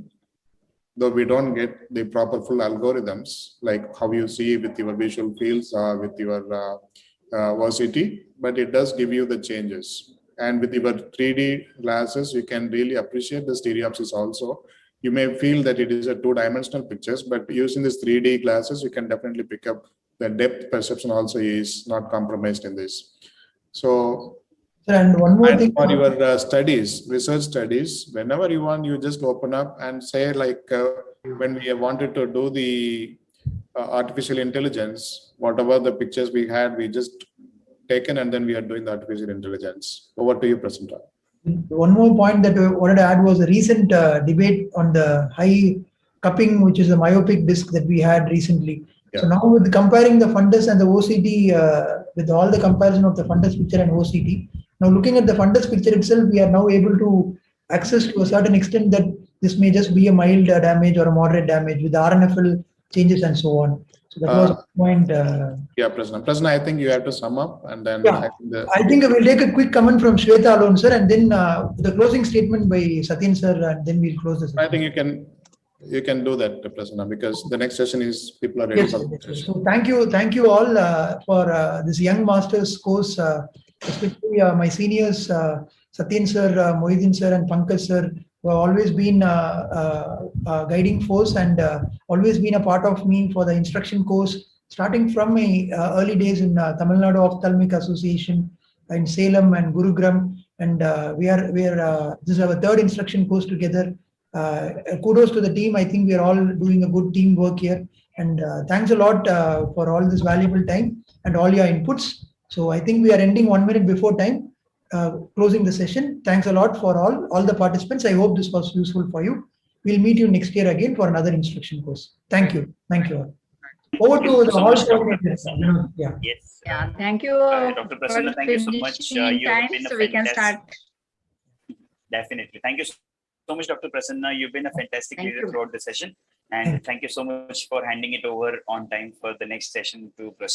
though we don't get the proper full algorithms like how you see with your visual fields or with your OCT, but it does give you the changes. And with your 3D glasses, you can really appreciate the stereopsis also. You may feel that it is a two-dimensional pictures, but using this 3D glasses, you can definitely pick up the depth perception also is not compromised in this. So, And one more thing. for your studies, research studies, whenever you want, you just open up and say like when we wanted to do the artificial intelligence, whatever the pictures we had, we just taken and then we are doing the artificial intelligence. Over to you, Prasanna. One more point that I wanted to add was a recent debate on the high cupping, which is a myopic disc that we had recently. Yeah. So now with comparing the fundus and the OCT, with all the comparison of the fundus picture and OCT, now looking at the fundus picture itself, we are now able to access to a certain extent that this may just be a mild damage or a moderate damage with the RNFL changes and so on. So that was a point. Yeah, Prasanna. Prasanna, I think you have to sum up and then Yeah. I think we'll take a quick comment from Shweta alone, sir, and then the closing statement by Satyen sir, and then we'll close this. I think you can do that, Prasanna, because the next session is people are ready Yes, for the yes, yes. session. So thank you all for this young masters course, especially my seniors, Satyen sir, Mohideen sir, and Pankaj sir, who have always been a guiding force and always been a part of me for the instruction course, starting from my early days in Tamil Nadu Ophthalmic Association in Salem and Gurugram, and we are this is our third instruction course together. Kudos to the team. I think we are all doing a good teamwork here, and thanks a lot for all this valuable time and all your inputs. So I think we are ending 1 minute before time, closing the session. Thanks a lot for all the participants. I hope this was useful for you. We'll meet you next year again for another instruction course. Thank you. Thank you all. Over to the so hall much, Dr. coordinator. Yeah. Yes. Yeah, thank you. Dr. Prasanna, thank you so much. finishing You have time, been a so we can fantastic- start. Definitely. Thank you so much, Dr. Prasanna. You've been a fantastic Thank leader you. throughout the session. And thank you so much for handing it over on time for the next session to proceed.